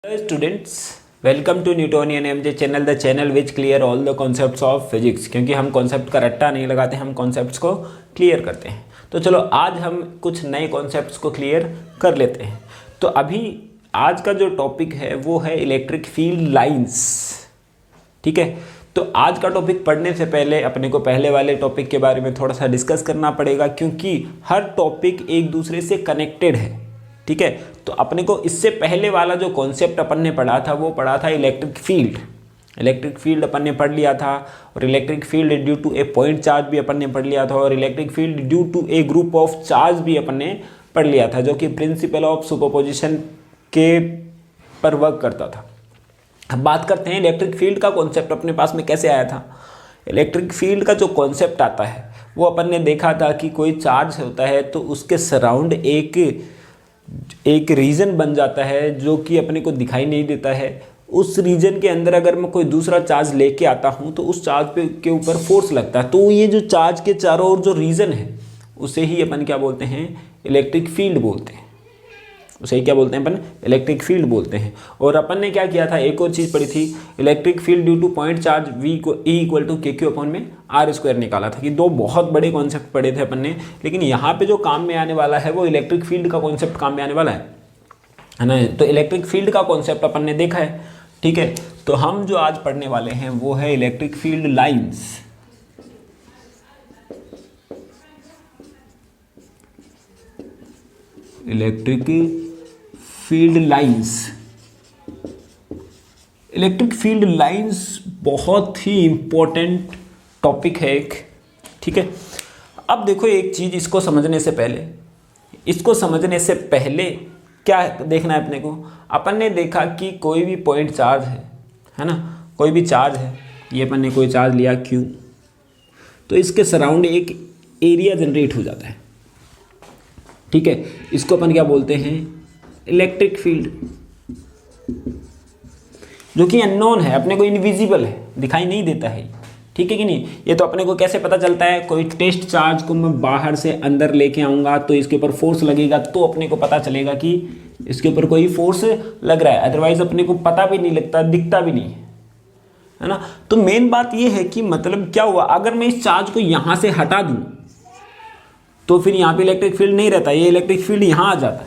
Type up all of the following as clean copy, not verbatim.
Hello students, welcome to Newtonian MJ channel, the channel which clear all the concepts of physics। क्योंकि हम concept का रट्टा नहीं लगाते, हम कॉन्सेप्ट्स को क्लियर करते हैं। तो चलो आज हम कुछ नए कॉन्सेप्ट्स को क्लियर कर लेते हैं। तो अभी आज का जो टॉपिक है वो है इलेक्ट्रिक फील्ड लाइंस। ठीक है, तो आज का टॉपिक पढ़ने से पहले अपने को पहले वाले टॉपिक के बारे में थोड़ा सा डिस्कस करना पड़ेगा, क्योंकि हर टॉपिक एक दूसरे से कनेक्टेड है। ठीक है, तो अपने को इससे पहले वाला जो कॉन्सेप्ट अपन ने पढ़ा था वो पढ़ा था इलेक्ट्रिक फील्ड। इलेक्ट्रिक फील्ड अपन ने पढ़ लिया था, और electric field due to a point charge भी अपन ने पढ़ लिया था, और electric field due to a group of charge भी अपन ने पढ़ लिया था, जो कि प्रिंसिपल ऑफ सुपरपोजिशन के पर वर्क करता था। अब बात करते हैं इलेक्ट्रिक फील्ड का कॉन्सेप्ट अपने पास में कैसे आया था। इलेक्ट्रिक फील्ड का जो कॉन्सेप्ट आता है वो अपन ने देखा था कि कोई चार्ज होता है तो उसके सराउंड एक रीजन बन जाता है जो कि अपने को दिखाई नहीं देता है। उस रीजन के अंदर अगर मैं कोई दूसरा चार्ज लेके आता हूँ तो उस चार्ज पे के ऊपर फोर्स लगता है, तो ये जो चार्ज के चारों ओर जो रीजन है उसे ही अपन क्या बोलते हैं, इलेक्ट्रिक फील्ड बोलते हैं। उसे ही क्या बोलते हैं अपन, इलेक्ट्रिक फील्ड बोलते हैं। और अपन ने क्या किया था, एक और चीज़ पढ़ी थी, electric field due to point charge V को E equal to KQ upon में R² निकाला था। कि दो बहुत बड़े कॉन्सेप्ट पढ़े थे अपन ने, लेकिन यहाँ पे जो काम में आने वाला है वो इलेक्ट्रिक फील्ड का कॉन्सेप्ट काम में आने वाला है ना। तो इलेक्ट्रिक फील्ड का कॉन्सेप्ट अपन ने देखा है। ठीक है, तो हम जो आज पढ़ने वाले हैं वो है electric field lines. Electric field lines. Electric field lines बहुत ही इंपॉर्टेंट टॉपिक है एक। ठीक है, अब देखो एक चीज़, इसको समझने से पहले क्या देखना है अपने को। अपन ने देखा कि कोई भी पॉइंट चार्ज है ना, कोई भी चार्ज है, ये अपन ने कोई चार्ज लिया Q, तो इसके सराउंड एक एरिया जनरेट हो जाता है। ठीक है, इसको अपन क्या बोलते हैं, इलेक्ट्रिक फील्ड, जो कि अननोन है, अपने को इनविजिबल है, दिखाई नहीं देता है। ठीक है कि नहीं। ये तो अपने को कैसे पता चलता है, कोई टेस्ट चार्ज को मैं बाहर से अंदर लेके आऊँगा तो इसके ऊपर फोर्स लगेगा, तो अपने को पता चलेगा कि इसके ऊपर कोई फोर्स लग रहा है, अदरवाइज अपने को पता भी नहीं लगता, दिखता भी नहीं है ना। तो मेन बात ये है कि मतलब क्या हुआ, अगर मैं इस चार्ज को यहाँ से हटा दूँ तो फिर यहाँ पे इलेक्ट्रिक फील्ड नहीं रहता, ये इलेक्ट्रिक फील्ड यहाँ आ जाता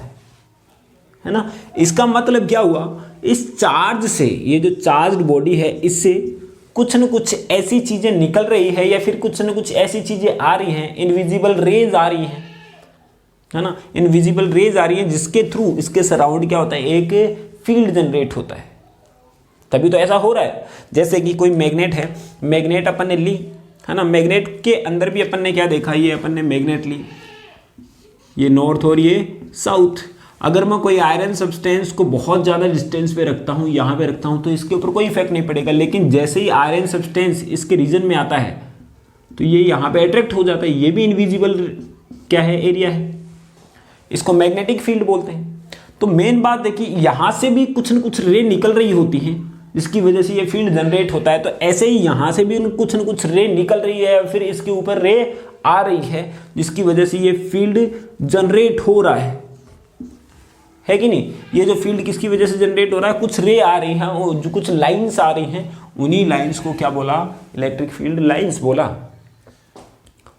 है ना। इसका मतलब क्या हुआ, इस चार्ज से, ये जो चार्ज्ड बॉडी है, इससे कुछ न कुछ ऐसी चीजें निकल रही है, या फिर कुछ न कुछ ऐसी चीजें आ रही हैं, इनविजिबल रेज आ रही हैं, है ना। इनविजिबल रेज आ रही है जिसके थ्रू इसके सराउंड क्या होता है, एक फील्ड जनरेट होता है। तभी तो ऐसा हो रहा है। जैसे कि कोई मैग्नेट है, मैग्नेट अपन ने ली है ना, मैग्नेट के अंदर भी अपन ने क्या देखा, ये अपन ने मैग्नेट ली, ये नॉर्थ और ये साउथ। अगर मैं कोई आयरन सब्सटेंस को बहुत ज़्यादा डिस्टेंस पे रखता हूँ, यहाँ पे रखता हूँ, तो इसके ऊपर कोई इफेक्ट नहीं पड़ेगा। लेकिन जैसे ही आयरन सब्सटेंस इसके रीजन में आता है तो ये यहाँ पे अट्रैक्ट हो जाता है। ये भी इनविजिबल क्या है, एरिया है, इसको मैग्नेटिक फील्ड बोलते हैं। तो मेन बात है कि यहाँ से भी कुछ न कुछ रे निकल रही होती हैं जिसकी वजह से ये फील्ड जनरेट होता है। तो ऐसे ही यहाँ से भी कुछ न कुछ रे निकल रही है, फिर इसके ऊपर रे आ रही है जिसकी वजह से ये फील्ड जनरेट हो रहा है कि नहीं। ये जो फील्ड किसकी वजह से जनरेट हो रहा है, कुछ रे आ रही हैं, जो कुछ लाइंस आ रही हैं, उन्हीं लाइंस को क्या बोला, इलेक्ट्रिक फील्ड लाइंस बोला।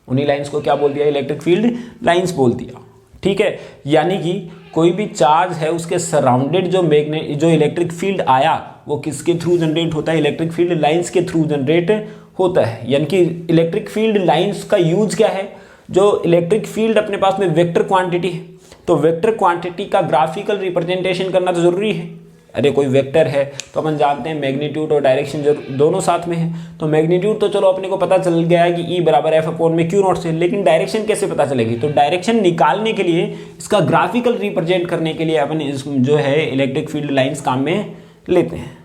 उन्हीं लाइंस को क्या बोल दिया, इलेक्ट्रिक फील्ड लाइंस बोल दिया। ठीक है, यानी कि कोई भी चार्ज है उसके सराउंडेड जो इलेक्ट्रिक फील्ड आया वो किसके थ्रू जनरेट होता है, इलेक्ट्रिक फील्ड लाइंस के थ्रू जनरेट होता है। यानी कि इलेक्ट्रिक फील्ड लाइंस का यूज क्या है, जो इलेक्ट्रिक फील्ड अपने पास में वेक्टर क्वांटिटी है, तो वेक्टर क्वांटिटी का ग्राफिकल रिप्रेजेंटेशन करना तो जरूरी है। अरे कोई वेक्टर है तो अपन जानते हैं मैग्नीट्यूड और डायरेक्शन दोनों साथ में है। तो मैग्नीट्यूड तो चलो अपने को पता चल गया है कि E बराबर F अपॉन में Q0 से, लेकिन डायरेक्शन कैसे पता चलेगी। तो डायरेक्शन निकालने के लिए, इसका ग्राफिकल रिप्रेजेंट करने के लिए अपन जो है इलेक्ट्रिक फील्ड लाइंस काम में लेते हैं।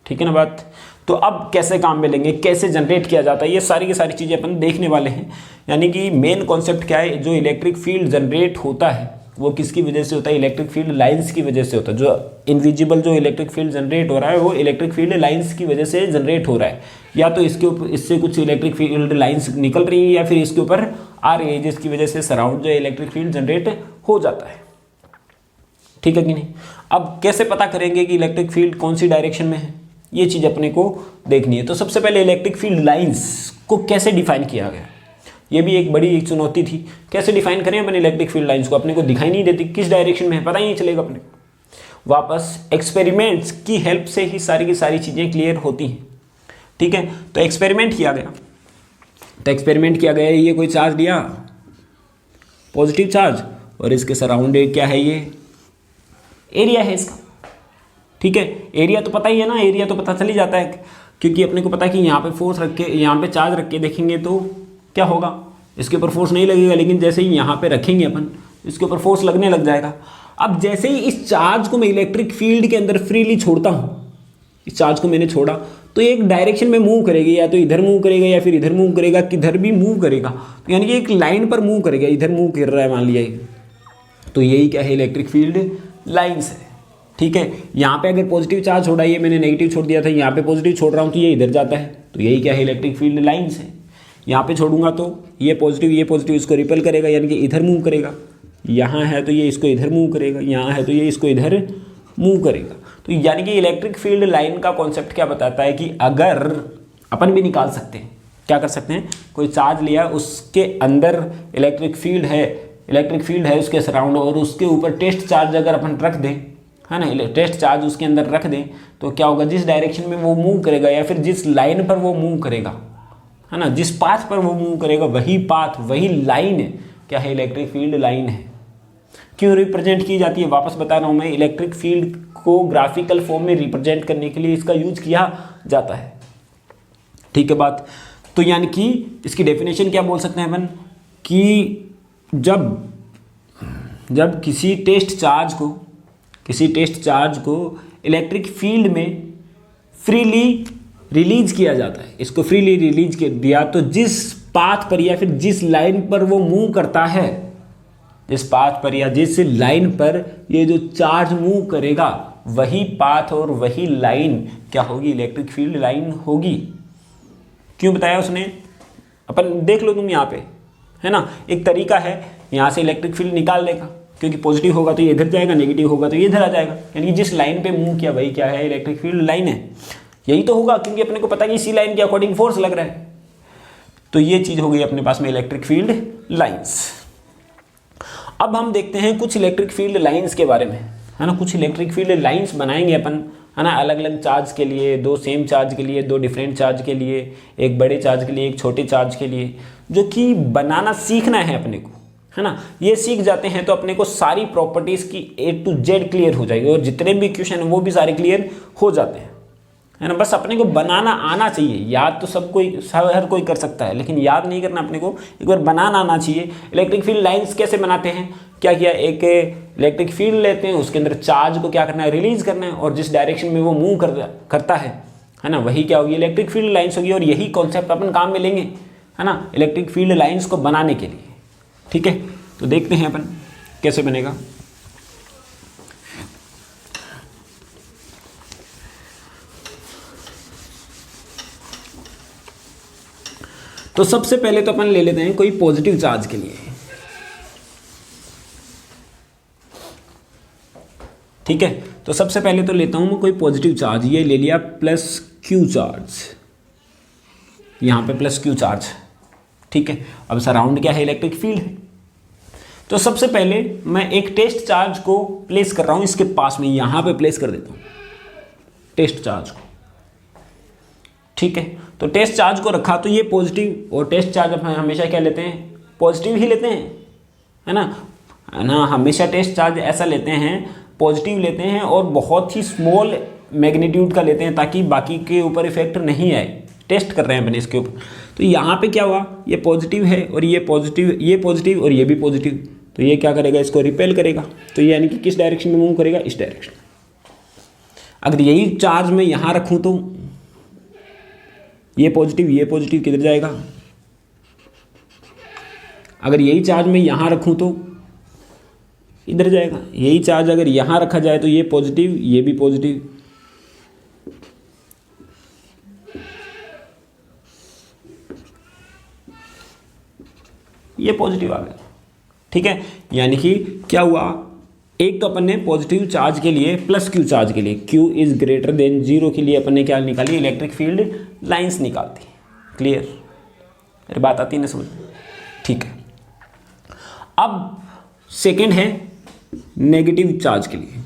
ठीक है ना बात। तो अब कैसे काम में लेंगे, कैसे जनरेट किया जाता है, ये सारी की सारी चीज़ें अपन देखने वाले हैं। यानी कि मेन कॉन्सेप्ट क्या है, जो इलेक्ट्रिक फील्ड जनरेट होता है वो किसकी वजह से होता है, इलेक्ट्रिक फील्ड लाइंस की वजह से होता है। जो इनविजिबल जो इलेक्ट्रिक फील्ड जनरेट हो रहा है वो इलेक्ट्रिक फील्ड लाइंस की वजह से जनरेट हो रहा है। या तो इसके ऊपर, इससे कुछ इलेक्ट्रिक फील्ड लाइंस निकल रही है, या फिर इसके ऊपर आ रही है जिसकी वजह से सराउंड जो इलेक्ट्रिक फील्ड जनरेट हो जाता है। ठीक है कि नहीं। अब कैसे पता करेंगे कि इलेक्ट्रिक फील्ड कौन सी डायरेक्शन में है, ये चीज़ अपने को देखनी है। तो सबसे पहले इलेक्ट्रिक फील्ड लाइंस को कैसे डिफाइन किया गया, ये भी एक बड़ी चुनौती थी। कैसे डिफाइन करें अपन इलेक्ट्रिक फील्ड लाइंस को, अपने को दिखाई नहीं देती किस डायरेक्शन में है, पता ही नहीं चलेगा अपने को। वापस एक्सपेरिमेंट्स की हेल्प से ही सारी की सारी चीज़ें क्लियर होती हैं, ठीक है। तो एक्सपेरिमेंट किया गया, ये कोई चार्ज दिया, पॉजिटिव चार्ज, और इसके सराउंडेड क्या है, ये एरिया है इसका, ठीक है। एरिया तो पता ही है ना, एरिया तो पता चल ही जाता है, क्योंकि अपने को पता है कि यहाँ पे फोर्स रख के, यहाँ पे चार्ज रख के देखेंगे तो क्या होगा, इसके ऊपर फोर्स नहीं लगेगा, लेकिन जैसे ही यहाँ पे रखेंगे अपन, इसके ऊपर फोर्स लगने लग जाएगा। अब जैसे ही इस चार्ज को मैं इलेक्ट्रिक फील्ड के अंदर फ्रीली छोड़ता हूँ, इस चार्ज को मैंने छोड़ा, तो एक डायरेक्शन में मूव करेगी, या तो इधर मूव करेगा या फिर इधर मूव करेगा, किधर भी मूव करेगा, तो यानी कि एक लाइन पर मूव करेगा, इधर मूव कर रहा है मान लिया, तो यही क्या है, इलेक्ट्रिक फील्ड लाइंस है, ठीक है। यहाँ पे अगर पॉजिटिव चार्ज छोड़ा, ये मैंने नेगेटिव छोड़ दिया था, यहाँ पे पॉजिटिव छोड़ रहा हूँ तो ये इधर जाता है, तो यही क्या है, इलेक्ट्रिक फील्ड लाइंस है। यहाँ पे छोड़ूंगा तो ये पॉजिटिव इसको रिपेल करेगा, यानी कि इधर मूव करेगा, यहाँ है तो ये इसको इधर मूव करेगा, यहाँ है तो ये इसको इधर मूव करेगा। तो यानी कि इलेक्ट्रिक फील्ड लाइन का कॉन्सेप्ट क्या बताता है कि अगर अपन भी निकाल सकते हैं, क्या कर सकते हैं, कोई चार्ज लिया, उसके अंदर इलेक्ट्रिक फील्ड है उसके सराउंड, और उसके ऊपर टेस्ट चार्ज अगर अपन रख दें, है ना, टेस्ट चार्ज उसके अंदर रख दें, तो क्या होगा, जिस डायरेक्शन में वो मूव करेगा या फिर जिस लाइन पर वो मूव करेगा, है ना, जिस पाथ पर वो मूव करेगा, वही पाथ, वही लाइन क्या है, इलेक्ट्रिक फील्ड लाइन है। क्यों रिप्रेजेंट की जाती है, वापस बता रहा हूँ मैं, इलेक्ट्रिक फील्ड को ग्राफिकल फॉर्म में रिप्रेजेंट करने के लिए इसका यूज किया जाता है, ठीक है बात। तो यानी कि इसकी डेफिनेशन क्या बोल सकते हैं अपन, कि जब किसी टेस्ट चार्ज को इलेक्ट्रिक फील्ड में फ्रीली रिलीज किया जाता है, इसको फ्रीली रिलीज कर दिया, तो जिस पाथ पर या फिर जिस लाइन पर वो मूव करता है, जिस पाथ पर या जिस लाइन पर ये जो चार्ज मूव करेगा, वही पाथ और वही लाइन क्या होगी, इलेक्ट्रिक फील्ड लाइन होगी। क्यों बताया उसने, अपन देख लो तुम यहाँ पे, है ना, एक तरीका है यहाँ से इलेक्ट्रिक फील्ड निकालने का, क्योंकि पॉजिटिव होगा तो ये इधर जाएगा, नेगेटिव होगा तो ये इधर आ जाएगा, यानी जिस लाइन पे मूव किया वही क्या है, इलेक्ट्रिक फील्ड लाइन है। यही तो होगा, क्योंकि अपने को पता है कि इसी लाइन के अकॉर्डिंग फोर्स लग रहा है। तो ये चीज हो गई अपने पास में इलेक्ट्रिक फील्ड लाइंस। अब हम देखते हैं कुछ इलेक्ट्रिक फील्ड लाइंस के बारे में, है ना, कुछ इलेक्ट्रिक फील्ड लाइंस बनाएंगे अपन, है ना, अलग अलग चार्ज के लिए, दो सेम चार्ज के लिए, दो डिफरेंट चार्ज के लिए, एक बड़े चार्ज के लिए, एक छोटे चार्ज के लिए, जो कि बनाना सीखना है अपने को, है ना। ये सीख जाते हैं तो अपने को सारी प्रॉपर्टीज की A to Z क्लियर हो जाएगी, और जितने भी क्वेश्चन है वो भी सारे क्लियर हो जाते हैं, है ना। बस अपने को बनाना आना चाहिए, याद तो हर कोई कर सकता है, लेकिन याद नहीं करना, अपने को एक बार बनाना आना चाहिए। इलेक्ट्रिक फील्ड लाइंस कैसे बनाते हैं, क्या किया, एक इलेक्ट्रिक फील्ड लेते हैं, उसके अंदर चार्ज को क्या करना है, रिलीज करना है, और जिस डायरेक्शन में वो मूव करता है ना, वही क्या होगी, इलेक्ट्रिक फील्ड लाइंस होगी। और यही कॉन्सेप्ट अपन काम में लेंगे, है ना, इलेक्ट्रिक फील्ड लाइंस को बनाने के लिए, ठीक है। तो देखते हैं अपन कैसे बनेगा। तो सबसे पहले तो अपन ले लेते हैं कोई पॉजिटिव चार्ज के लिए, ठीक है। तो सबसे पहले तो लेता हूं मैं कोई पॉजिटिव चार्ज, ये ले लिया प्लस क्यू चार्ज, यहां पे प्लस क्यू चार्ज, ठीक है। अब सराउंड क्या है, इलेक्ट्रिक फील्ड है। तो सबसे पहले मैं एक टेस्ट चार्ज को प्लेस कर रहा हूं इसके पास में, यहां पे प्लेस कर देता हूं टेस्ट चार्ज को, ठीक है। तो टेस्ट चार्ज को रखा, तो ये पॉजिटिव, और टेस्ट चार्ज अपन हमेशा क्या लेते हैं, पॉजिटिव ही लेते हैं, है ना, हमेशा टेस्ट चार्ज ऐसा लेते हैं, पॉजिटिव लेते हैं, और बहुत ही स्मॉल मैग्नीट्यूड का लेते हैं, ताकि बाकी के ऊपर इफेक्ट नहीं आए, टेस्ट कर रहे हैं अपन इसके ऊपर। तो यहाँ पे क्या हुआ, ये पॉजिटिव है और ये पॉजिटिव और ये भी पॉजिटिव, तो ये क्या करेगा, इसको रिपेल करेगा। तो ये यानी कि किस डायरेक्शन में मूव करेगा, इस डायरेक्शन। अगर यही चार्ज मैं यहाँ रखूँ तो ये पॉजिटिव किधर जाएगा, अगर यही चार्ज मैं यहाँ रखूँ तो इधर जाएगा। यही चार्ज अगर यहाँ रखा जाए तो ये पॉजिटिव, ये भी पॉजिटिव, ये पॉजिटिव आ गया, ठीक है। यानी कि क्या हुआ, एक तो अपन ने पॉजिटिव चार्ज के लिए प्लस क्यू चार्ज के लिए Q इज ग्रेटर देन 0 के लिए अपन ने क्या निकाली, इलेक्ट्रिक फील्ड लाइंस निकालती। क्लियर, मेरी बात आती है ना समझ? ठीक है। अब सेकंड है नेगेटिव चार्ज के लिए।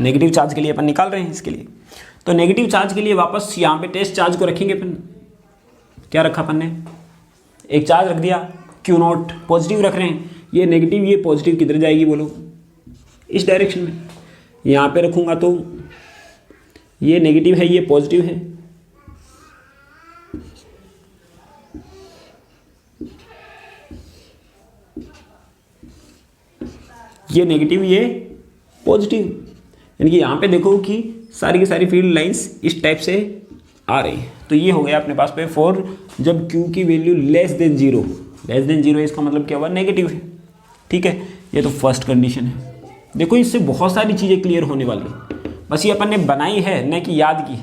नेगेटिव चार्ज के लिए अपन निकाल रहे हैं इसके लिए। तो नेगेटिव चार्ज के लिए वापस यहाँ पे टेस्ट चार्ज को रखेंगे अपन। क्या रखा अपन ने, एक चार्ज रख दिया Q0, पॉजिटिव रख रहे हैं, ये नेगेटिव ये पॉजिटिव किधर जाएगी बोलो, इस डायरेक्शन में। यहाँ पे रखूँगा तो ये नेगेटिव है ये पॉजिटिव है, ये नेगेटिव ये पॉजिटिव, यानी कि यहाँ पे देखो कि सारी की सारी फील्ड लाइंस इस टाइप से आ रही है। तो ये हो गया अपने पास पे फॉर जब Q की वैल्यू लेस देन जीरो है, इसका मतलब क्या हुआ, नेगेटिव है। ठीक है, ये तो फर्स्ट कंडीशन है। देखो इससे बहुत सारी चीज़ें क्लियर होने वाली है, बस ये अपन ने बनाई है न कि याद की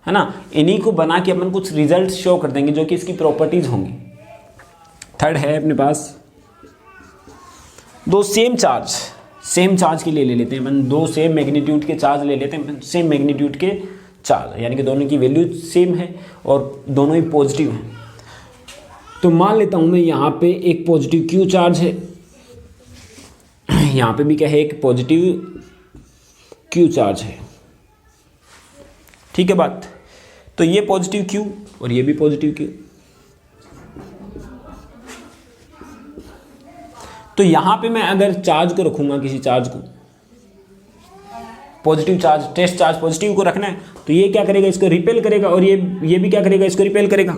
है ना। इन्हीं को बना के अपन कुछ रिजल्ट शो कर देंगे जो कि इसकी प्रॉपर्टीज होंगी। थर्ड है अपने पास दो सेम चार्ज के लिए ले लेते हैं अपन, दो सेम मैग्नीट्यूड के चार्ज ले लेते हैं, सेम मैग्नीट्यूड के चार्ज, यानी कि दोनों की वैल्यू सेम है और दोनों ही पॉजिटिव हैं। तो मान लेता हूं मैं यहाँ पे एक पॉजिटिव Q चार्ज है, यहाँ पे भी क्या है, एक पॉजिटिव Q चार्ज है। ठीक है बात। तो ये पॉजिटिव Q और ये भी पॉजिटिव Q। तो यहाँ पे मैं अगर चार्ज को रखूँगा, किसी चार्ज को, positive charge, test charge positive को रखना है, तो ये क्या करेगा, इसको रिपेल करेगा, और ये भी क्या करेगा, इसको रिपेल करेगा।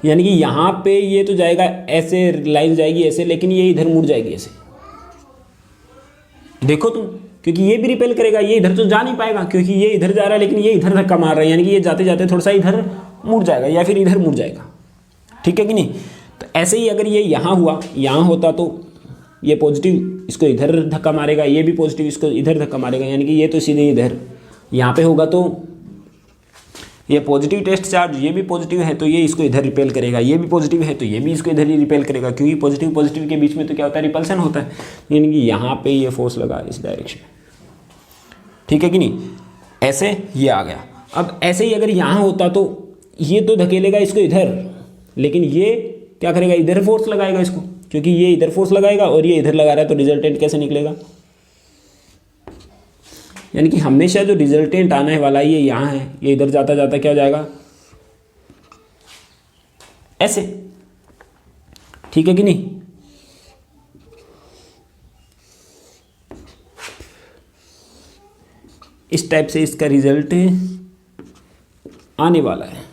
यानी कि यहाँ पे ये तो जाएगा ऐसे, लाइन जाएगी ऐसे, लेकिन ये इधर मुड़ जाएगी ऐसे। देखो तुम, क्योंकि ये भी रिपेल करेगा, ये इधर तो जा नहीं पाएगा क्योंकि ये इधर जा रहा है, लेकिन ये इधर धक्का मार रहा है, यानी कि ये जाते जाते थोड़ा सा इधर मुड़ जाएगा या फिर इधर मुड़ जाएगा। ठीक है कि नहीं। तो ऐसे ही अगर ये यहाँ हुआ, यहाँ होता तो ये पॉजिटिव इसको इधर धक्का मारेगा, ये भी पॉजिटिव इसको इधर धक्का मारेगा, यानी कि ये तो सीधे इधर यहाँ पे होगा। तो ये पॉजिटिव टेस्ट चार्ज, ये भी पॉजिटिव है तो ये इसको इधर रिपेल करेगा, ये भी पॉजिटिव है तो ये भी इसको इधर ही रिपेल करेगा, क्योंकि पॉजिटिव के बीच में तो क्या होता है, रिपल्सन होता है, यानी कि यहाँ पे ये फोर्स लगा इस डायरेक्शन में। ठीक है कि नहीं। ऐसे ये आ गया। अब ऐसे ही अगर यहाँ होता तो ये तो धकेलेगा इसको इधर, लेकिन ये क्या करेगा, इधर फोर्स लगाएगा इसको, क्योंकि ये इधर फोर्स लगाएगा और ये इधर लगा रहा है, तो रिजल्टेंट कैसे निकलेगा। यानी कि हमेशा जो रिजल्टेंट आने वाला है ये यहाँ है, ये इधर जाता जाता क्या हो जाएगा, ऐसे। ठीक है कि नहीं। इस टाइप से इसका रिजल्ट आने वाला है।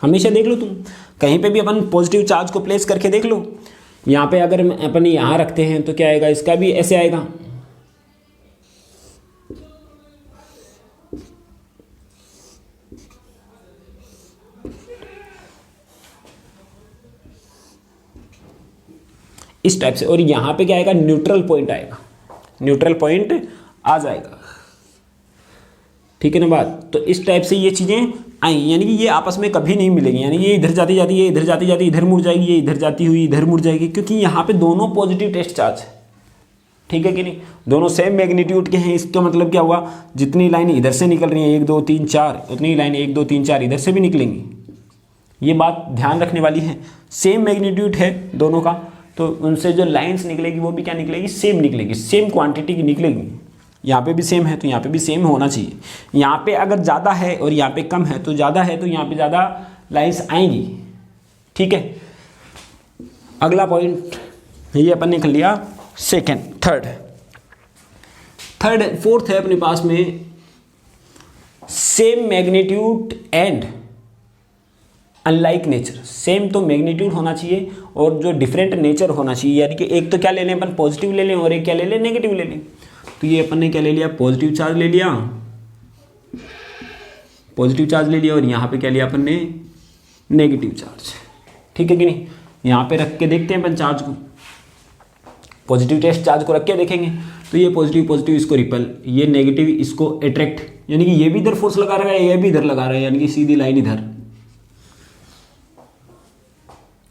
हमेशा देख लो तुम, कहीं पे भी अपन पॉजिटिव चार्ज को प्लेस करके देख लो। यहाँ पे अगर अपन यहाँ रखते हैं तो क्या आएगा, इसका भी ऐसे आएगा। इस टाइप से। और यहाँ पे क्या आएगा, न्यूट्रल पॉइंट आएगा, न्यूट्रल पॉइंट आ जाएगा। ठीक है ना बात। तो इस टाइप से ये चीज़ें आई, यानी कि ये आपस में कभी नहीं मिलेंगी, यानी ये इधर जाती जाती, ये इधर जाती जाती इधर मुड़ जाएगी, ये इधर जाती हुई इधर मुड़ जाएगी, क्योंकि यहाँ पे दोनों पॉजिटिव टेस्ट चार्ज है। ठीक है कि नहीं, दोनों सेम मैग्नीट्यूड के हैं। इसका मतलब क्या हुआ, जितनी लाइन इधर से निकल रही है 1 2 3 4, उतनी ही लाइन 1 2 3 4 इधर से भी निकलेंगी। ये बात ध्यान रखने वाली है। सेम मैग्नीट्यूड है दोनों का, तो उनसे जो लाइन्स निकलेगी वो भी क्या निकलेगी, सेम निकलेगी, सेम क्वांटिटी की निकलेगी। यहाँ पे भी सेम है तो यहाँ पे भी सेम होना चाहिए। यहाँ पे अगर ज़्यादा है और यहाँ पे कम है, तो ज़्यादा है तो यहाँ पे ज़्यादा लाइंस आएंगी। ठीक है। अगला पॉइंट ये अपन ने कर लिया सेकेंड। फोर्थ है अपने पास में same magnitude and unlike nature. Same तो मैग्नीट्यूड होना चाहिए और जो डिफरेंट नेचर होना चाहिए, यानी कि एक तो क्या ले लें अपन, पॉजिटिव ले लें, और एक क्या ले लें, नेगेटिव ले लें। तो ये अपन ने क्या ले लिया, पॉजिटिव चार्ज ले लिया, पॉजिटिव चार्ज ले लिया, और यहाँ पे क्या लिया अपन ने, नेगेटिव चार्ज। ठीक है कि नहीं। यहाँ पे रख के देखते हैं अपन चार्ज को, पॉजिटिव टेस्ट चार्ज को रख के देखेंगे तो ये पॉजिटिव इसको रिपल, ये नेगेटिव इसको अट्रैक्ट, यानी कि ये भी इधर फोर्स लगा रहा है, ये भी इधर लगा रहा है, यानी कि सीधी लाइन इधर,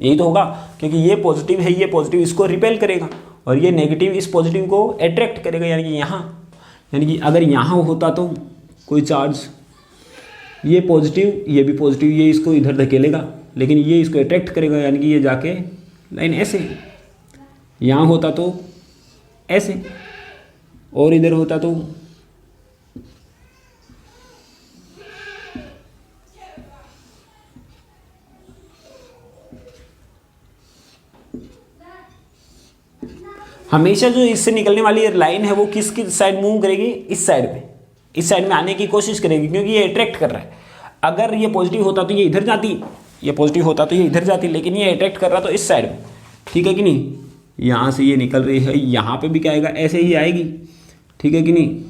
यही तो होगा, क्योंकि ये पॉजिटिव है, ये पॉजिटिव इसको रिपेल करेगा और ये नेगेटिव इस पॉजिटिव को अट्रैक्ट करेगा, यानी कि यहाँ, यानी कि अगर यहाँ होता तो कोई चार्ज, ये पॉजिटिव ये भी पॉजिटिव, ये इसको इधर धकेलेगा, लेकिन ये इसको अट्रैक्ट करेगा, यानी कि ये जाके लाइन ऐसे, यहाँ होता तो ऐसे, और इधर होता तो हमेशा जो इससे निकलने वाली लाइन है वो किसकी साइड मूव करेगी, इस साइड पे, इस साइड में आने की कोशिश करेगी, क्योंकि ये अट्रैक्ट कर रहा है। अगर ये पॉजिटिव होता तो ये इधर जाती, ये पॉजिटिव होता तो ये इधर जाती, लेकिन ये अट्रैक्ट कर रहा तो इस साइड में, ठीक है कि नहीं। यहाँ से ये निकल रही है, यहाँ पे भी क्या आएगा, ऐसे ही आएगी, ठीक है कि नहीं।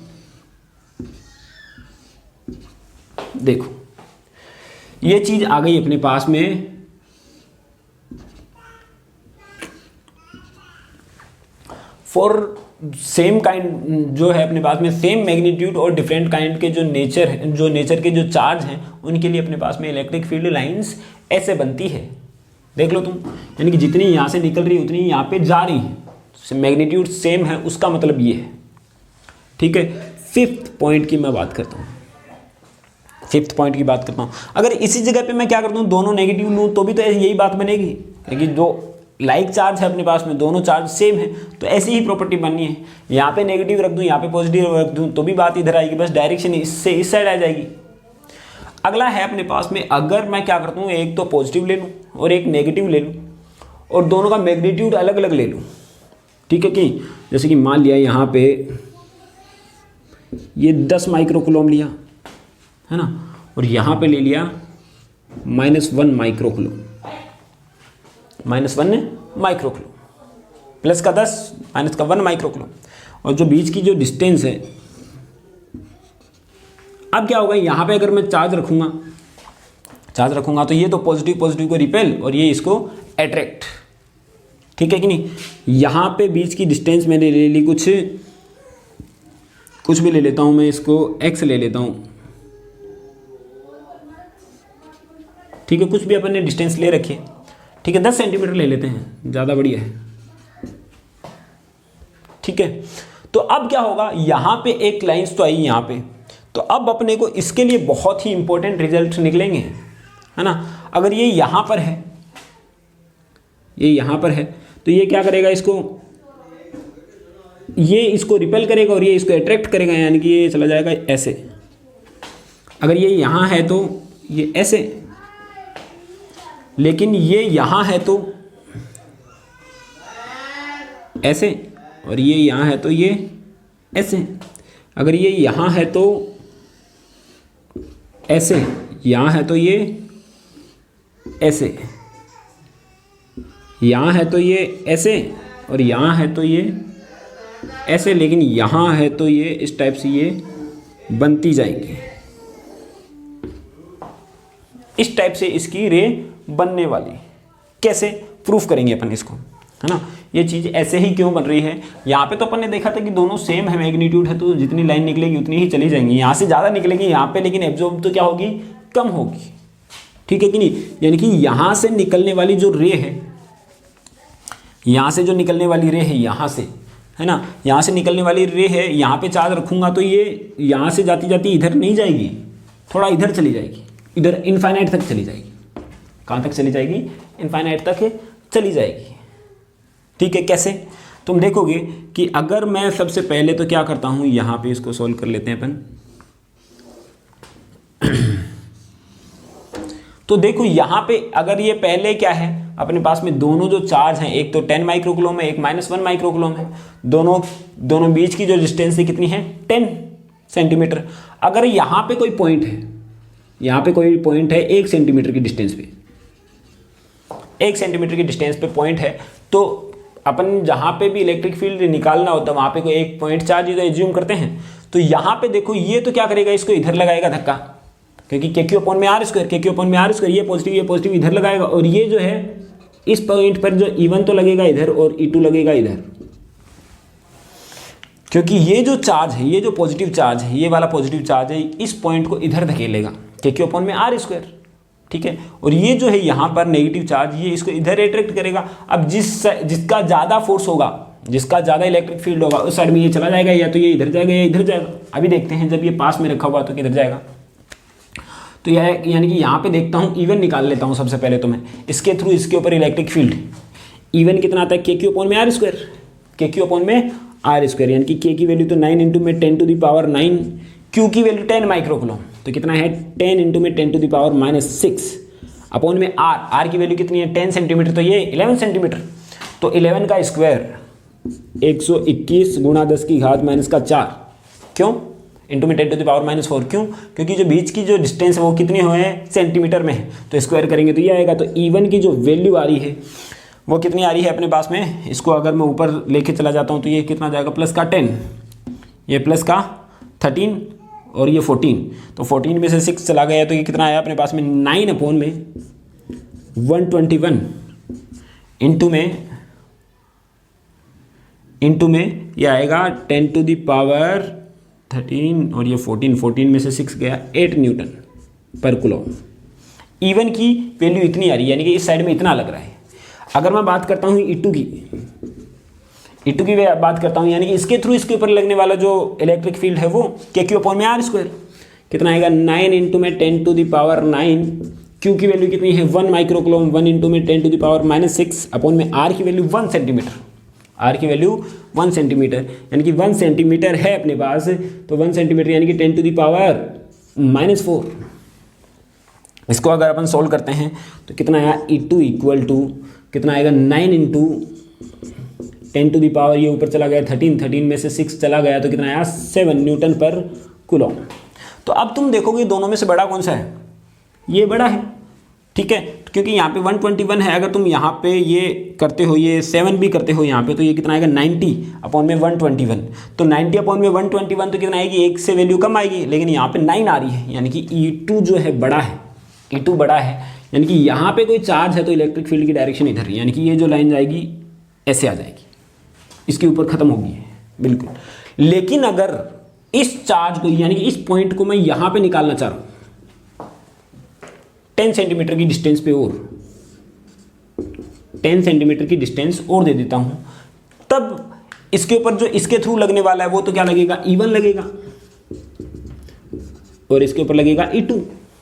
देखो ये चीज आ गई अपने पास में, फॉर सेम काइंड जो है अपने पास में, सेम मैग्नीट्यूड और डिफरेंट काइंड के जो नेचर के जो चार्ज हैं उनके लिए अपने पास में इलेक्ट्रिक फील्ड लाइंस ऐसे बनती है। देख लो तुम, यानी कि जितनी यहाँ से निकल रही है उतनी यहाँ पे जा रही है, मैग्नीट्यूड सेम है, उसका मतलब ये है, ठीक है। फिफ्थ पॉइंट की मैं बात करता हूँ, फिफ्थ पॉइंट की बात करता हूँ। अगर इसी जगह पे मैं क्या करता हूँ, दोनों नेगेटिव लूँ तो भी तो यही बात बनेगी, क्योंकि जो लाइक चार्ज है अपने पास में, दोनों चार्ज सेम है, तो ऐसी ही प्रॉपर्टी बननी है। यहाँ पे नेगेटिव रख दूँ, यहाँ पे पॉजिटिव रख दूँ तो भी बात इधर आएगी, बस डायरेक्शन इससे इस साइड आ जाएगी। अगला है अपने पास में, अगर मैं क्या करता हूँ, एक तो पॉजिटिव ले लूँ और एक नेगेटिव ले लूँ और दोनों का मैग्नीट्यूड अलग अलग ले लूँ, ठीक है कि जैसे कि मान लिया यहाँ पे ये 10 माइक्रोकूलम लिया है ना, और यहाँ पे ले लिया -1 माइक्रोकूलम, -1 माइक्रोकूलम, प्लस का 10 माइनस का 1 माइक्रोकूलम, और जो बीच की जो डिस्टेंस है, अब क्या होगा, यहाँ पे अगर मैं चार्ज रखूंगा तो ये तो पॉजिटिव पॉजिटिव को रिपेल और ये इसको अट्रैक्ट, ठीक है कि नहीं। यहाँ पे बीच की डिस्टेंस मैंने ले ली, कुछ भी ले लेता हूँ मैं, इसको x ले लेता हूँ, ठीक है, कुछ भी अपन ने डिस्टेंस ले रखी है, ठीक है, 10 सेंटीमीटर ले लेते हैं, ज़्यादा बढ़िया है, ठीक है। तो अब क्या होगा, यहाँ पे एक लाइंस तो आई यहाँ पे, तो अब अपने को इसके लिए बहुत ही इंपॉर्टेंट रिजल्ट निकलेंगे, है ना। अगर ये यहाँ पर है, ये यहाँ पर है, तो ये क्या करेगा, ये इसको रिपेल करेगा और ये इसको अट्रैक्ट करेगा, यानी कि ये चला जाएगा ऐसे। अगर ये यहाँ है तो ये ऐसे, लेकिन ये यहाँ है तो ऐसे, और ये यहाँ है तो ये ऐसे। अगर ये यहाँ है तो ऐसे, यहाँ है तो ये ऐसे, यहाँ है तो ये ऐसे, और यहाँ है तो ये ऐसे, लेकिन यहाँ है तो ये इस टाइप से ये बनती जाएंगी, इस टाइप से इसकी रे बनने वाली। कैसे प्रूफ करेंगे अपन इसको, है ना। ये चीज़ ऐसे ही क्यों बन रही है, यहाँ पे तो अपन ने देखा था कि दोनों सेम है, मैग्नीट्यूड है, तो जितनी लाइन निकलेगी उतनी ही चली जाएंगी, यहाँ से ज़्यादा निकलेगी यहाँ पे, लेकिन एब्जॉर्ब तो क्या होगी, कम होगी, ठीक है कि नहीं। यानी कि यहाँ से निकलने वाली जो रे है, यहाँ से जो निकलने वाली रे है, यहाँ से, है ना, यहाँ से निकलने वाली रे है, यहाँ पे चार्ज रखूँगा तो ये यहाँ से जाती जाती इधर नहीं जाएगी, थोड़ा इधर चली जाएगी, इधर इनफाइनाइट तक चली जाएगी। कहाँ तक चली जाएगी, इनफाइनाइट तक चली जाएगी, ठीक है। कैसे, तुम देखोगे कि अगर मैं सबसे पहले तो क्या करता हूँ, यहाँ पे इसको सॉल्व कर लेते हैं अपन। तो देखो यहाँ पे अगर ये पहले क्या है, अपने पास में दोनों जो चार्ज हैं, एक तो 10 माइक्रोकूलम है, एक -1 माइक्रोकूलम है, दोनों बीच की जो डिस्टेंस है कितनी है, 10 सेंटीमीटर। अगर यहाँ पे कोई पॉइंट है, यहाँ पे कोई पॉइंट है 1 सेंटीमीटर की डिस्टेंस पे, 1 सेंटीमीटर की डिस्टेंस पे पॉइंट है, तो अपन जहाँ पे भी इलेक्ट्रिक फील्ड निकालना होता है वहाँ पे कोई एक पॉइंट चार्ज एज्यूम करते हैं। तो यहाँ पे देखो ये तो क्या करेगा, इसको इधर लगाएगा धक्का, क्योंकि KQ/R², ये पॉजिटिव इधर लगाएगा, और ये जो है इस पॉइंट पर जो E1 तो लगेगा इधर और E2 लगेगा इधर, क्योंकि ये जो चार्ज है, ये जो पॉजिटिव चार्ज है, ये वाला पॉजिटिव चार्ज है, इस पॉइंट को इधर धकेलेगा, KQ/R², ठीक है। और ये जो है यहाँ पर नेगेटिव चार्ज, ये इसको इधर अट्रैक्ट करेगा। अब जिसका ज़्यादा फोर्स होगा, जिसका ज़्यादा इलेक्ट्रिक फील्ड होगा, उस साइड में ये चला जाएगा, या तो ये इधर जाएगा या इधर जाएगा। अभी देखते हैं जब ये पास में रखा हुआ तो किधर जाएगा। तो यह यानी कि यहाँ पे देखता हूँ, इवन निकाल लेता हूँ सबसे पहले तो मैं इसके थ्रू, इसके ऊपर इलेक्ट्रिक फील्ड इवन कितना आता है, के क्यू अपॉन में R square, K Q upon में आर स्क्वायर, यानी कि के की वैल्यू तो 9 इंटू में 10 टू द पावर 9, क्यू की वैल्यू 10 माइक्रोकूलम, तो कितना है 10 इंटू में 10 टू द पावर -6 अपॉन में आर की वैल्यू कितनी है 10 सेंटीमीटर, तो ये 11 सेंटीमीटर। तो 11 का स्क्वायर 121 गुणा 10 की घात -4, क्यों इंटू में 10 टू द पावर -4, क्यों, क्योंकि जो बीच की जो डिस्टेंस है वो कितनी हुए हैं सेंटीमीटर में है, तो स्क्वायर करेंगे तो ये आएगा। तो इवन की जो वैल्यू आ रही है वो कितनी आ रही है अपने पास में, इसको अगर मैं ऊपर लेके चला जाता हूँ तो ये कितना जाएगा, प्लस का 10, ये प्लस का 13 और ये 14, तो 14 में से 6 चला गया तो ये कितना आया अपने पास में 9 अपॉन में 121 इंटू में ये आएगा 10 टू द पावर 13 और ये 14 में से 6 गया 8 न्यूटन पर कूलम। इवन की वैल्यू इतनी आ रही है, यानी कि इस साइड में इतना लग रहा है। अगर मैं बात करता हूँ E2 की बात करता हूँ, यानी कि इसके थ्रू इसके ऊपर लगने वाला जो इलेक्ट्रिक फील्ड है वो के क्यू अपॉन में आर स्क्वायर, कितना आएगा 9 इंटू में 10 टू द पावर 9, क्यू की वैल्यू कितनी है 1 माइक्रोकूलम, 1 इंटू में 10 टू द पावर -6 अपॉन में आर की वैल्यू 1 सेंटीमीटर, आर की वैल्यू 1 सेंटीमीटर, यानी कि 1 सेंटीमीटर है अपने पास, तो 1 सेंटीमीटर यानी कि 10 टू द पावर -4। इसको अगर अपन सोल्व करते हैं तो कितना आया E2 इक्वल टू कितना आएगा 9 इंटू 10 टू द पावर, ये ऊपर चला गया 13 में से 6 चला गया तो कितना आया 7 न्यूटन पर कूलम। तो अब तुम देखोगे दोनों में से बड़ा कौन सा है, ये बड़ा है, ठीक है, क्योंकि यहाँ पे 121 है। अगर तुम यहाँ पे ये करते हो, ये 7 भी करते हो यहाँ पे, तो ये कितना आएगा 90 अपॉन में 121, तो 90 अपॉन में 121 तो कितना आएगी, एक से वैल्यू कम आएगी, लेकिन यहाँ पे 9 आ रही है, यानी कि E2 जो है बड़ा है, E2 बड़ा है, यानी कि यहाँ पे कोई चार्ज है तो इलेक्ट्रिक फील्ड की डायरेक्शन इधर है, यानी कि ये जो लाइन जाएगी ऐसे आ जाएगी, इसके ऊपर खत्म होगी बिल्कुल। लेकिन अगर इस चार्ज को यानी कि इस पॉइंट को मैं यहाँ पे निकालना चाह रहा हूँ 10 सेंटीमीटर की डिस्टेंस पे, और 10 सेंटीमीटर की डिस्टेंस और दे देता हूँ, तब इसके ऊपर जो इसके थ्रू लगने वाला है वो तो क्या लगेगा, E1 लगेगा, और इसके ऊपर लगेगा E2,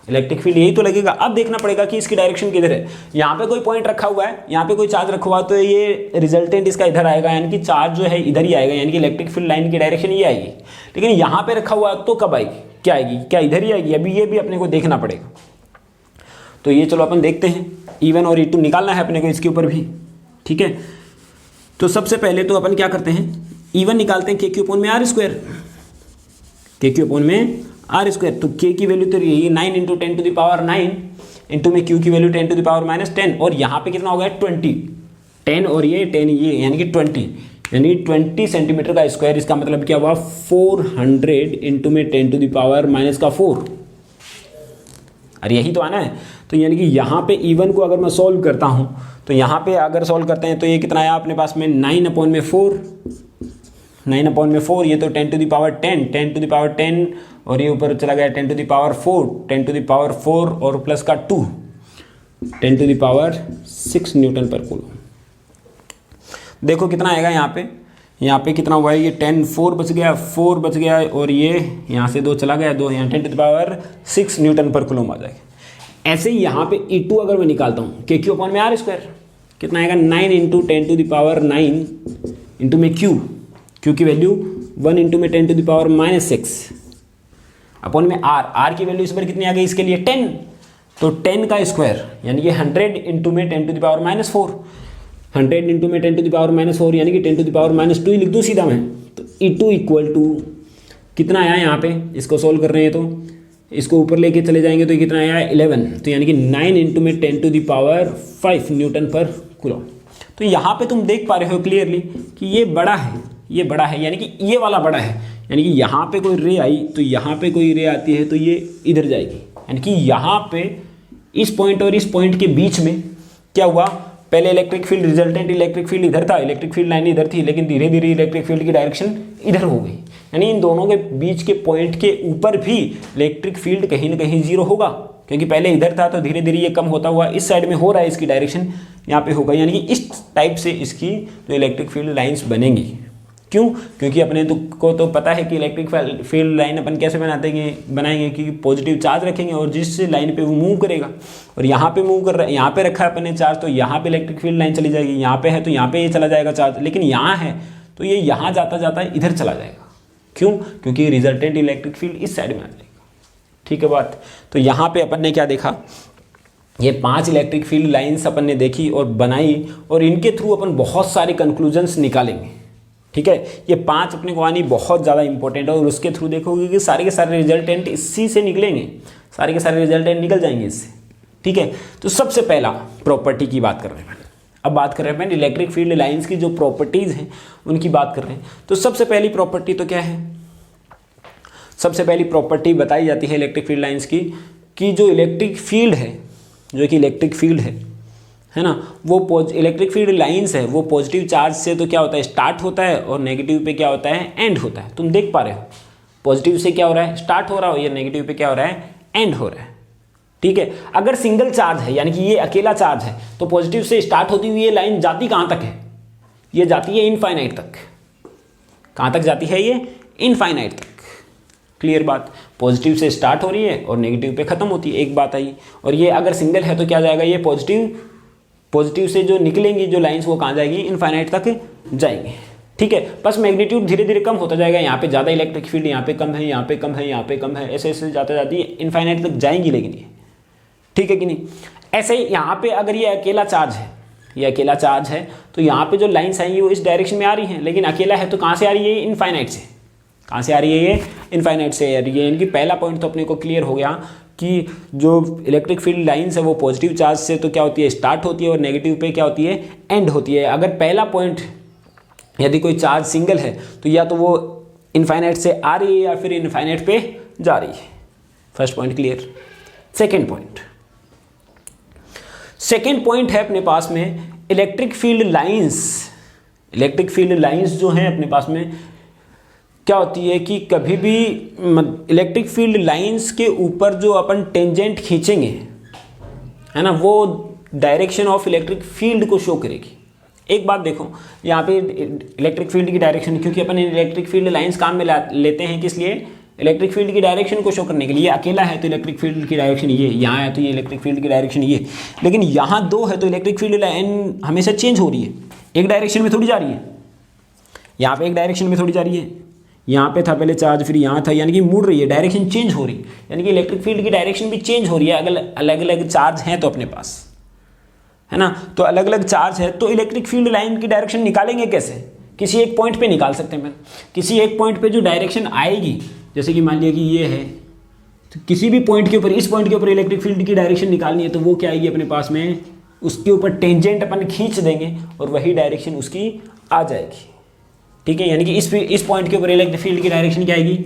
इलेक्ट्रिक फील्ड यही तो लगेगा। अब देखना पड़ेगा कि इसकी डायरेक्शन किधर है। यहाँ पे कोई पॉइंट रखा हुआ है, यहाँ पे कोई चार्ज रखा हुआ है, तो ये रिजल्टेंट इसका इधर आएगा, यानी कि चार्ज जो है इधर ही आएगा, यानी कि इलेक्ट्रिक फील्ड लाइन की डायरेक्शन ये आएगी। लेकिन यहाँ पे रखा हुआ है तो कब आएगी, क्या आएगी, क्या इधर ही आएगी, अभी ये भी अपने को देखना पड़ेगा। तो ये चलो अपन देखते हैं, E1 और E2 निकालना है अपने को इसके ऊपर भी, ठीक है। तो सबसे पहले तो अपन क्या करते हैं, E1 निकालते हैं के क्यू अपॉन में R square, K Q upon में आर स्क्वायर, तो के की वैल्यू तो यही 9 into 10 to the power 9 into में क्यू की वैल्यू 10 टू द पावर -10, और यहाँ पे कितना हो गया 20, 10 और ये 10 ये, यानी कि 20, यानी 20 सेंटीमीटर का स्क्वायर। इसका मतलब क्या हुआ 400 इंटू में 10 टू द पावर -4, अरे यही तो आना है। तो यानी कि यहाँ पे E1 को अगर मैं सॉल्व करता हूँ तो यहाँ पे अगर सॉल्व करते हैं तो ये कितना आया अपने पास में 9 अपॉन में 4, 9 अपॉन में 4, ये तो 10 to the power 10, 10 to the power 10, और ये ऊपर चला गया 10 to the power 4, 10 to the power 4 और प्लस का 2, 10 to the power 6 newton per coulomb. देखो कितना आएगा यहाँ पे कितना हुआ है, ये 10 4 बच गया, 4 बच गया, और ये यहाँ से 2 चला गया, 2 यहाँ 10 to the power 6 newton per coulomb आ जाएगा। ऐसे ही यहाँ पे E2 अगर मैं निकालता हूँ के क्यू अपॉन में आर स्क्वायर, कितना आएगा 9 into 10 to the power 9 into में क्यू की वैल्यू 1 इंटू में 10 टू द पावर -6 अपॉन में आर की वैल्यू इस बार कितनी आ गई इसके लिए 10, तो 10 का स्क्वायर यानी कि 100 इंटू में 10 टू द पावर -4, 100 इंटू में 10 टू द पावर -4 यानी कि 10 टू द पावर -2 ही लिख दूँ सीधा मैं। तो E2 इक्वल टू कितना आया यहाँ पे, इसको सोल्व कर रहे हैं तो इसको ऊपर लेके चले जाएंगे तो कितना आया 11, तो यानी कि 9 इंटू में 10 to the power 5 Newton per coulomb. तो यहाँ पे तुम देख पा रहे हो क्लियरली कि ये बड़ा है, ये बड़ा है, यानी कि ये वाला बड़ा है, यानी कि यहाँ पे कोई रे आई तो यहाँ पे कोई रे आती है तो ये इधर जाएगी, यानी कि यहाँ पे इस पॉइंट और इस पॉइंट के बीच में क्या हुआ, पहले electric field resultant electric field इधर था, इलेक्ट्रिक फील्ड लाइन इधर थी, लेकिन धीरे धीरे इलेक्ट्रिक फील्ड की डायरेक्शन इधर हो गई, यानी इन दोनों के बीच के पॉइंट के ऊपर भी इलेक्ट्रिक फील्ड कहीं ना कहीं जीरो होगा, क्योंकि पहले इधर था तो धीरे धीरे ये कम होता हुआ इस साइड में हो रहा है, इसकी डायरेक्शन यहाँ पे होगा, यानी कि इस टाइप से इसकी जो इलेक्ट्रिक फील्ड लाइंस बनेंगी। क्यों? क्योंकि अपने को तो पता है कि इलेक्ट्रिक फील्ड लाइन अपन कैसे बनाएंगे कि पॉजिटिव चार्ज रखेंगे और जिस लाइन पे वो मूव करेगा, और यहाँ पे मूव कर रहा है, यहाँ पे रखा है अपने चार्ज, तो यहाँ पे इलेक्ट्रिक फील्ड लाइन चली जाएगी, यहाँ पे है तो यहाँ पे ये चला जाएगा चार्ज, लेकिन यहाँ है तो ये यहाँ जाता जाता इधर चला जाएगा। क्यों? क्योंकि रिजल्टेंट इलेक्ट्रिक फील्ड इस साइड में आ जाएगा। ठीक है बात। तो यहाँ पे अपन ने क्या देखा, ये 5 इलेक्ट्रिक फील्ड लाइंस अपन ने देखी और बनाई, और इनके थ्रू अपन बहुत सारे कंक्लूजन्स निकालेंगे। ठीक है, ये 5 अपने को आनी बहुत ज़्यादा इंपॉर्टेंट है, और उसके थ्रू देखोगे कि सारे के सारे रिजल्टेंट इसी से निकलेंगे, सारे के सारे रिजल्टेंट निकल जाएंगे इससे। ठीक है, तो सबसे पहला प्रॉपर्टी की बात कर रहे हैं, अब बात कर रहे हैं इलेक्ट्रिक फील्ड लाइंस की जो प्रॉपर्टीज़ हैं उनकी बात कर रहे हैं। तो सबसे पहली प्रॉपर्टी तो क्या है, सबसे पहली प्रॉपर्टी बताई जाती है इलेक्ट्रिक फील्ड लाइंस की कि जो इलेक्ट्रिक फील्ड है, जो कि इलेक्ट्रिक फील्ड है ना, वो इलेक्ट्रिक फील्ड लाइंस है वो पॉजिटिव चार्ज से तो क्या होता है स्टार्ट होता है, और नेगेटिव पे क्या होता है एंड होता है। तुम देख पा रहे हो पॉजिटिव से क्या हो रहा है स्टार्ट हो रहा हो, या नेगेटिव पे क्या हो रहा है एंड हो रहा है। ठीक है, अगर सिंगल चार्ज है यानी कि ये अकेला चार्ज है तो पॉजिटिव से स्टार्ट होती हुई ये लाइन जाती कहाँ तक है, ये जाती है इनफाइनाइट तक। कहाँ तक जाती है ये? इनफाइनाइट तक। क्लियर बात, पॉजिटिव से स्टार्ट हो रही है और नेगेटिव पे खत्म होती है, एक बात आई। और ये अगर सिंगल है तो क्या जाएगा, ये पॉजिटिव से जो निकलेंगी जो लाइंस वो कहाँ जाएगी, इनफाइनाइट तक जाएंगी। ठीक है, बस मैग्नीट्यूड धीरे धीरे कम होता जाएगा, यहाँ पे ज़्यादा इलेक्ट्रिक फील्ड, यहाँ पे कम है, यहाँ पे कम है, यहाँ पे कम है, ऐसे ऐसे जाते जाती इनफाइनाइट तक जाएंगी। लेकिन ये ठीक है कि नहीं, ऐसे ही यहाँ पे अगर ये अकेला चार्ज है, ये अकेला चार्ज है तो यहाँ पे जो लाइंस आएंगी वो इस डायरेक्शन में आ रही हैं, लेकिन अकेला है तो कहाँ से आ रही है, इनफाइनाइट से। कहाँ से आ रही है ये? इनफाइनाइट से आ रही है। यानी कि पहला पॉइंट तो अपने को क्लियर हो गया कि जो इलेक्ट्रिक फील्ड लाइंस है वो पॉजिटिव चार्ज से तो क्या होती है स्टार्ट होती है, और नेगेटिव पे क्या होती है एंड होती है। अगर पहला पॉइंट यदि कोई चार्ज सिंगल है तो या तो वो इनफाइनाइट से आ रही है या फिर इनफाइनाइट पे जा रही है। First point clear. Second point है अपने पास में electric field lines. Electric field lines जो हैं अपने पास में क्या होती है कि कभी भी इलेक्ट्रिक फील्ड लाइंस के ऊपर जो अपन टेंजेंट खींचेंगे है ना, वो डायरेक्शन ऑफ इलेक्ट्रिक फील्ड को शो करेगी। एक बात देखो यहाँ पे इलेक्ट्रिक फील्ड की डायरेक्शन, क्योंकि अपन इलेक्ट्रिक फील्ड लाइंस काम में लेते हैं किस लिए, इलेक्ट्रिक फील्ड की डायरेक्शन को शो करने के लिए। ये अकेला है तो इलेक्ट्रिक फील्ड की डायरेक्शन ये, यहाँ है तो ये इलेक्ट्रिक फील्ड की डायरेक्शन ये, लेकिन यहाँ दो है तो इलेक्ट्रिक फील्ड लाइन हमेशा चेंज हो रही है, एक डायरेक्शन में थोड़ी जा रही है। यहाँ पे एक डायरेक्शन में थोड़ी जा रही है, यहाँ पे था पहले चार्ज फिर यहाँ था, यानी कि मुड़ रही है, डायरेक्शन चेंज हो रही है, यानी कि इलेक्ट्रिक फील्ड की डायरेक्शन भी चेंज हो रही है। अलग अलग चार्ज हैं तो अपने पास है ना, तो अलग अलग चार्ज है तो इलेक्ट्रिक फील्ड लाइन की डायरेक्शन निकालेंगे कैसे? किसी एक पॉइंट पे निकाल सकते हैं मैं, किसी एक पॉइंट पे जो डायरेक्शन आएगी, जैसे कि मान लिया कि ये है तो किसी भी पॉइंट के ऊपर, इस पॉइंट के ऊपर इलेक्ट्रिक फील्ड की डायरेक्शन निकालनी है तो वो क्या आएगी अपने पास में, उसके ऊपर टेंजेंट अपन खींच देंगे और वही डायरेक्शन उसकी आ जाएगी। ठीक है, यानी कि इस पॉइंट के ऊपर इलेक्ट्रिक फील्ड की डायरेक्शन क्या आएगी,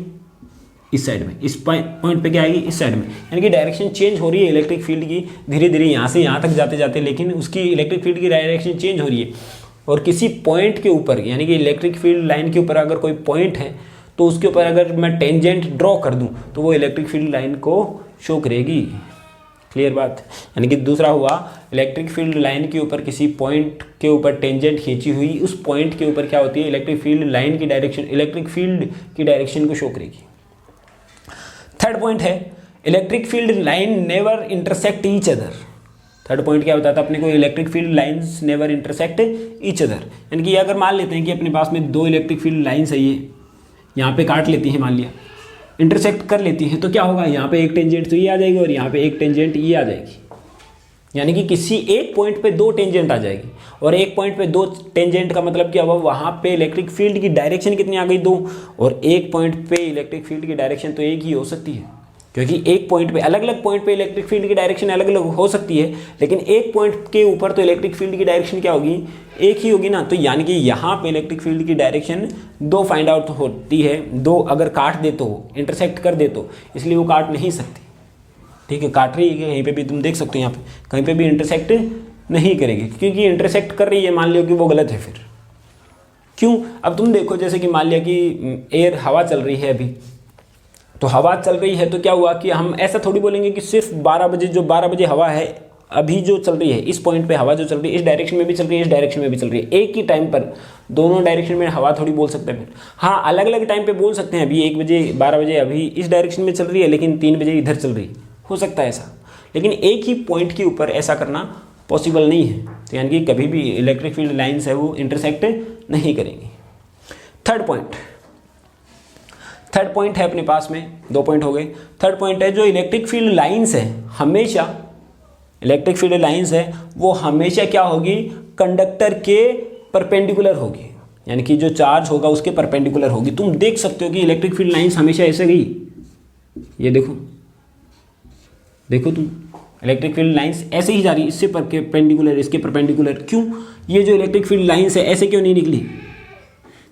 इस साइड में, इस पॉइंट पे क्या आएगी, इस साइड में, यानी कि डायरेक्शन चेंज हो रही है इलेक्ट्रिक फील्ड की धीरे धीरे यहाँ से यहाँ तक जाते जाते, लेकिन उसकी इलेक्ट्रिक फील्ड की डायरेक्शन चेंज हो रही है। और किसी पॉइंट के ऊपर यानी कि इलेक्ट्रिक फील्ड लाइन के ऊपर अगर कोई पॉइंट है तो उसके ऊपर अगर मैं टेंजेंट ड्रॉ कर दूँ तो वो इलेक्ट्रिक फील्ड लाइन को शो करेगी। क्लियर बात, यानी कि दूसरा हुआ इलेक्ट्रिक फील्ड लाइन के ऊपर किसी पॉइंट के ऊपर टेंजेंट खींची हुई, उस पॉइंट के ऊपर क्या होती है इलेक्ट्रिक फील्ड लाइन की डायरेक्शन, इलेक्ट्रिक फील्ड की डायरेक्शन को शो करेगी। थर्ड पॉइंट है electric field line never intersect each other. Third point क्या बताता है अपने को, electric field lines never intersect each other, यानी कि अगर मान लेते हैं कि अपने पास में दो इलेक्ट्रिक फील्ड लाइंस है, ये यहाँ पे काट लेती हैं, मान लिया इंटरसेक्ट कर लेती हैं, तो क्या होगा, यहाँ पे एक टेंजेंट तो ये आ जाएगी और यहाँ पे एक टेंजेंट ये आ जाएगी, यानी कि किसी एक पॉइंट पे दो टेंजेंट आ जाएगी। और एक पॉइंट पे दो टेंजेंट का मतलब क्या हुआ, वहाँ पे इलेक्ट्रिक फील्ड की डायरेक्शन कितनी आ गई, दो, और एक पॉइंट पे इलेक्ट्रिक फील्ड की डायरेक्शन तो एक ही हो सकती है, क्योंकि एक पॉइंट पे अलग अलग पॉइंट पे इलेक्ट्रिक फील्ड की डायरेक्शन अलग अलग हो सकती है, लेकिन एक पॉइंट के ऊपर तो इलेक्ट्रिक फील्ड की डायरेक्शन क्या होगी, एक ही होगी ना। तो यानी कि यहाँ पे इलेक्ट्रिक फील्ड की डायरेक्शन दो फाइंड आउट होती है, दो अगर काट दे तो, इंटरसेक्ट कर दे तो, इसलिए वो काट नहीं सकती। ठीक है, काट रही है कहीं पे भी, तुम देख सकते हो यहाँ पे कहीं पे भी इंटरसेक्ट नहीं करेगी, क्योंकि इंटरसेक्ट कर रही है मान लो कि वो गलत है फिर। क्यों? अब तुम देखो, जैसे कि मान लिया कि एयर हवा चल रही है अभी, तो हवा चल रही है तो क्या हुआ कि हम ऐसा थोड़ी बोलेंगे कि सिर्फ 12 बजे, जो 12 बजे हवा है अभी जो चल रही है, इस पॉइंट पे हवा जो चल रही है इस डायरेक्शन में भी चल रही है, इस डायरेक्शन में भी चल रही है, एक ही टाइम पर दोनों डायरेक्शन में हवा थोड़ी बोल सकते हैं। हाँ, अलग अलग टाइम पे बोल सकते हैं, अभी 1 बजे 12 बजे अभी इस डायरेक्शन में चल रही है लेकिन 3 बजे इधर चल रही है, हो सकता है ऐसा, लेकिन एक ही पॉइंट के ऊपर ऐसा करना पॉसिबल नहीं है। तो यानी कि कभी भी इलेक्ट्रिक फील्ड लाइन्स है वो इंटरसेक्ट नहीं करेंगी। थर्ड पॉइंट है अपने पास में, 2 पॉइंट हो गए। थर्ड पॉइंट है जो इलेक्ट्रिक फील्ड लाइन्स है हमेशा, इलेक्ट्रिक फील्ड लाइन्स है वो हमेशा क्या होगी, कंडक्टर के परपेंडिकुलर होगी, यानी कि जो चार्ज होगा उसके परपेंडिकुलर होगी। तुम देख सकते हो कि इलेक्ट्रिक फील्ड लाइन्स हमेशा ऐसे गई, ये देखो तुम, इलेक्ट्रिक फील्ड लाइन्स ऐसे ही जा रही, इससे परपेंडिकुलर, इसके परपेंडिकुलर। क्यों? ये जो इलेक्ट्रिक फील्ड लाइन्स है ऐसे क्यों नहीं निकली?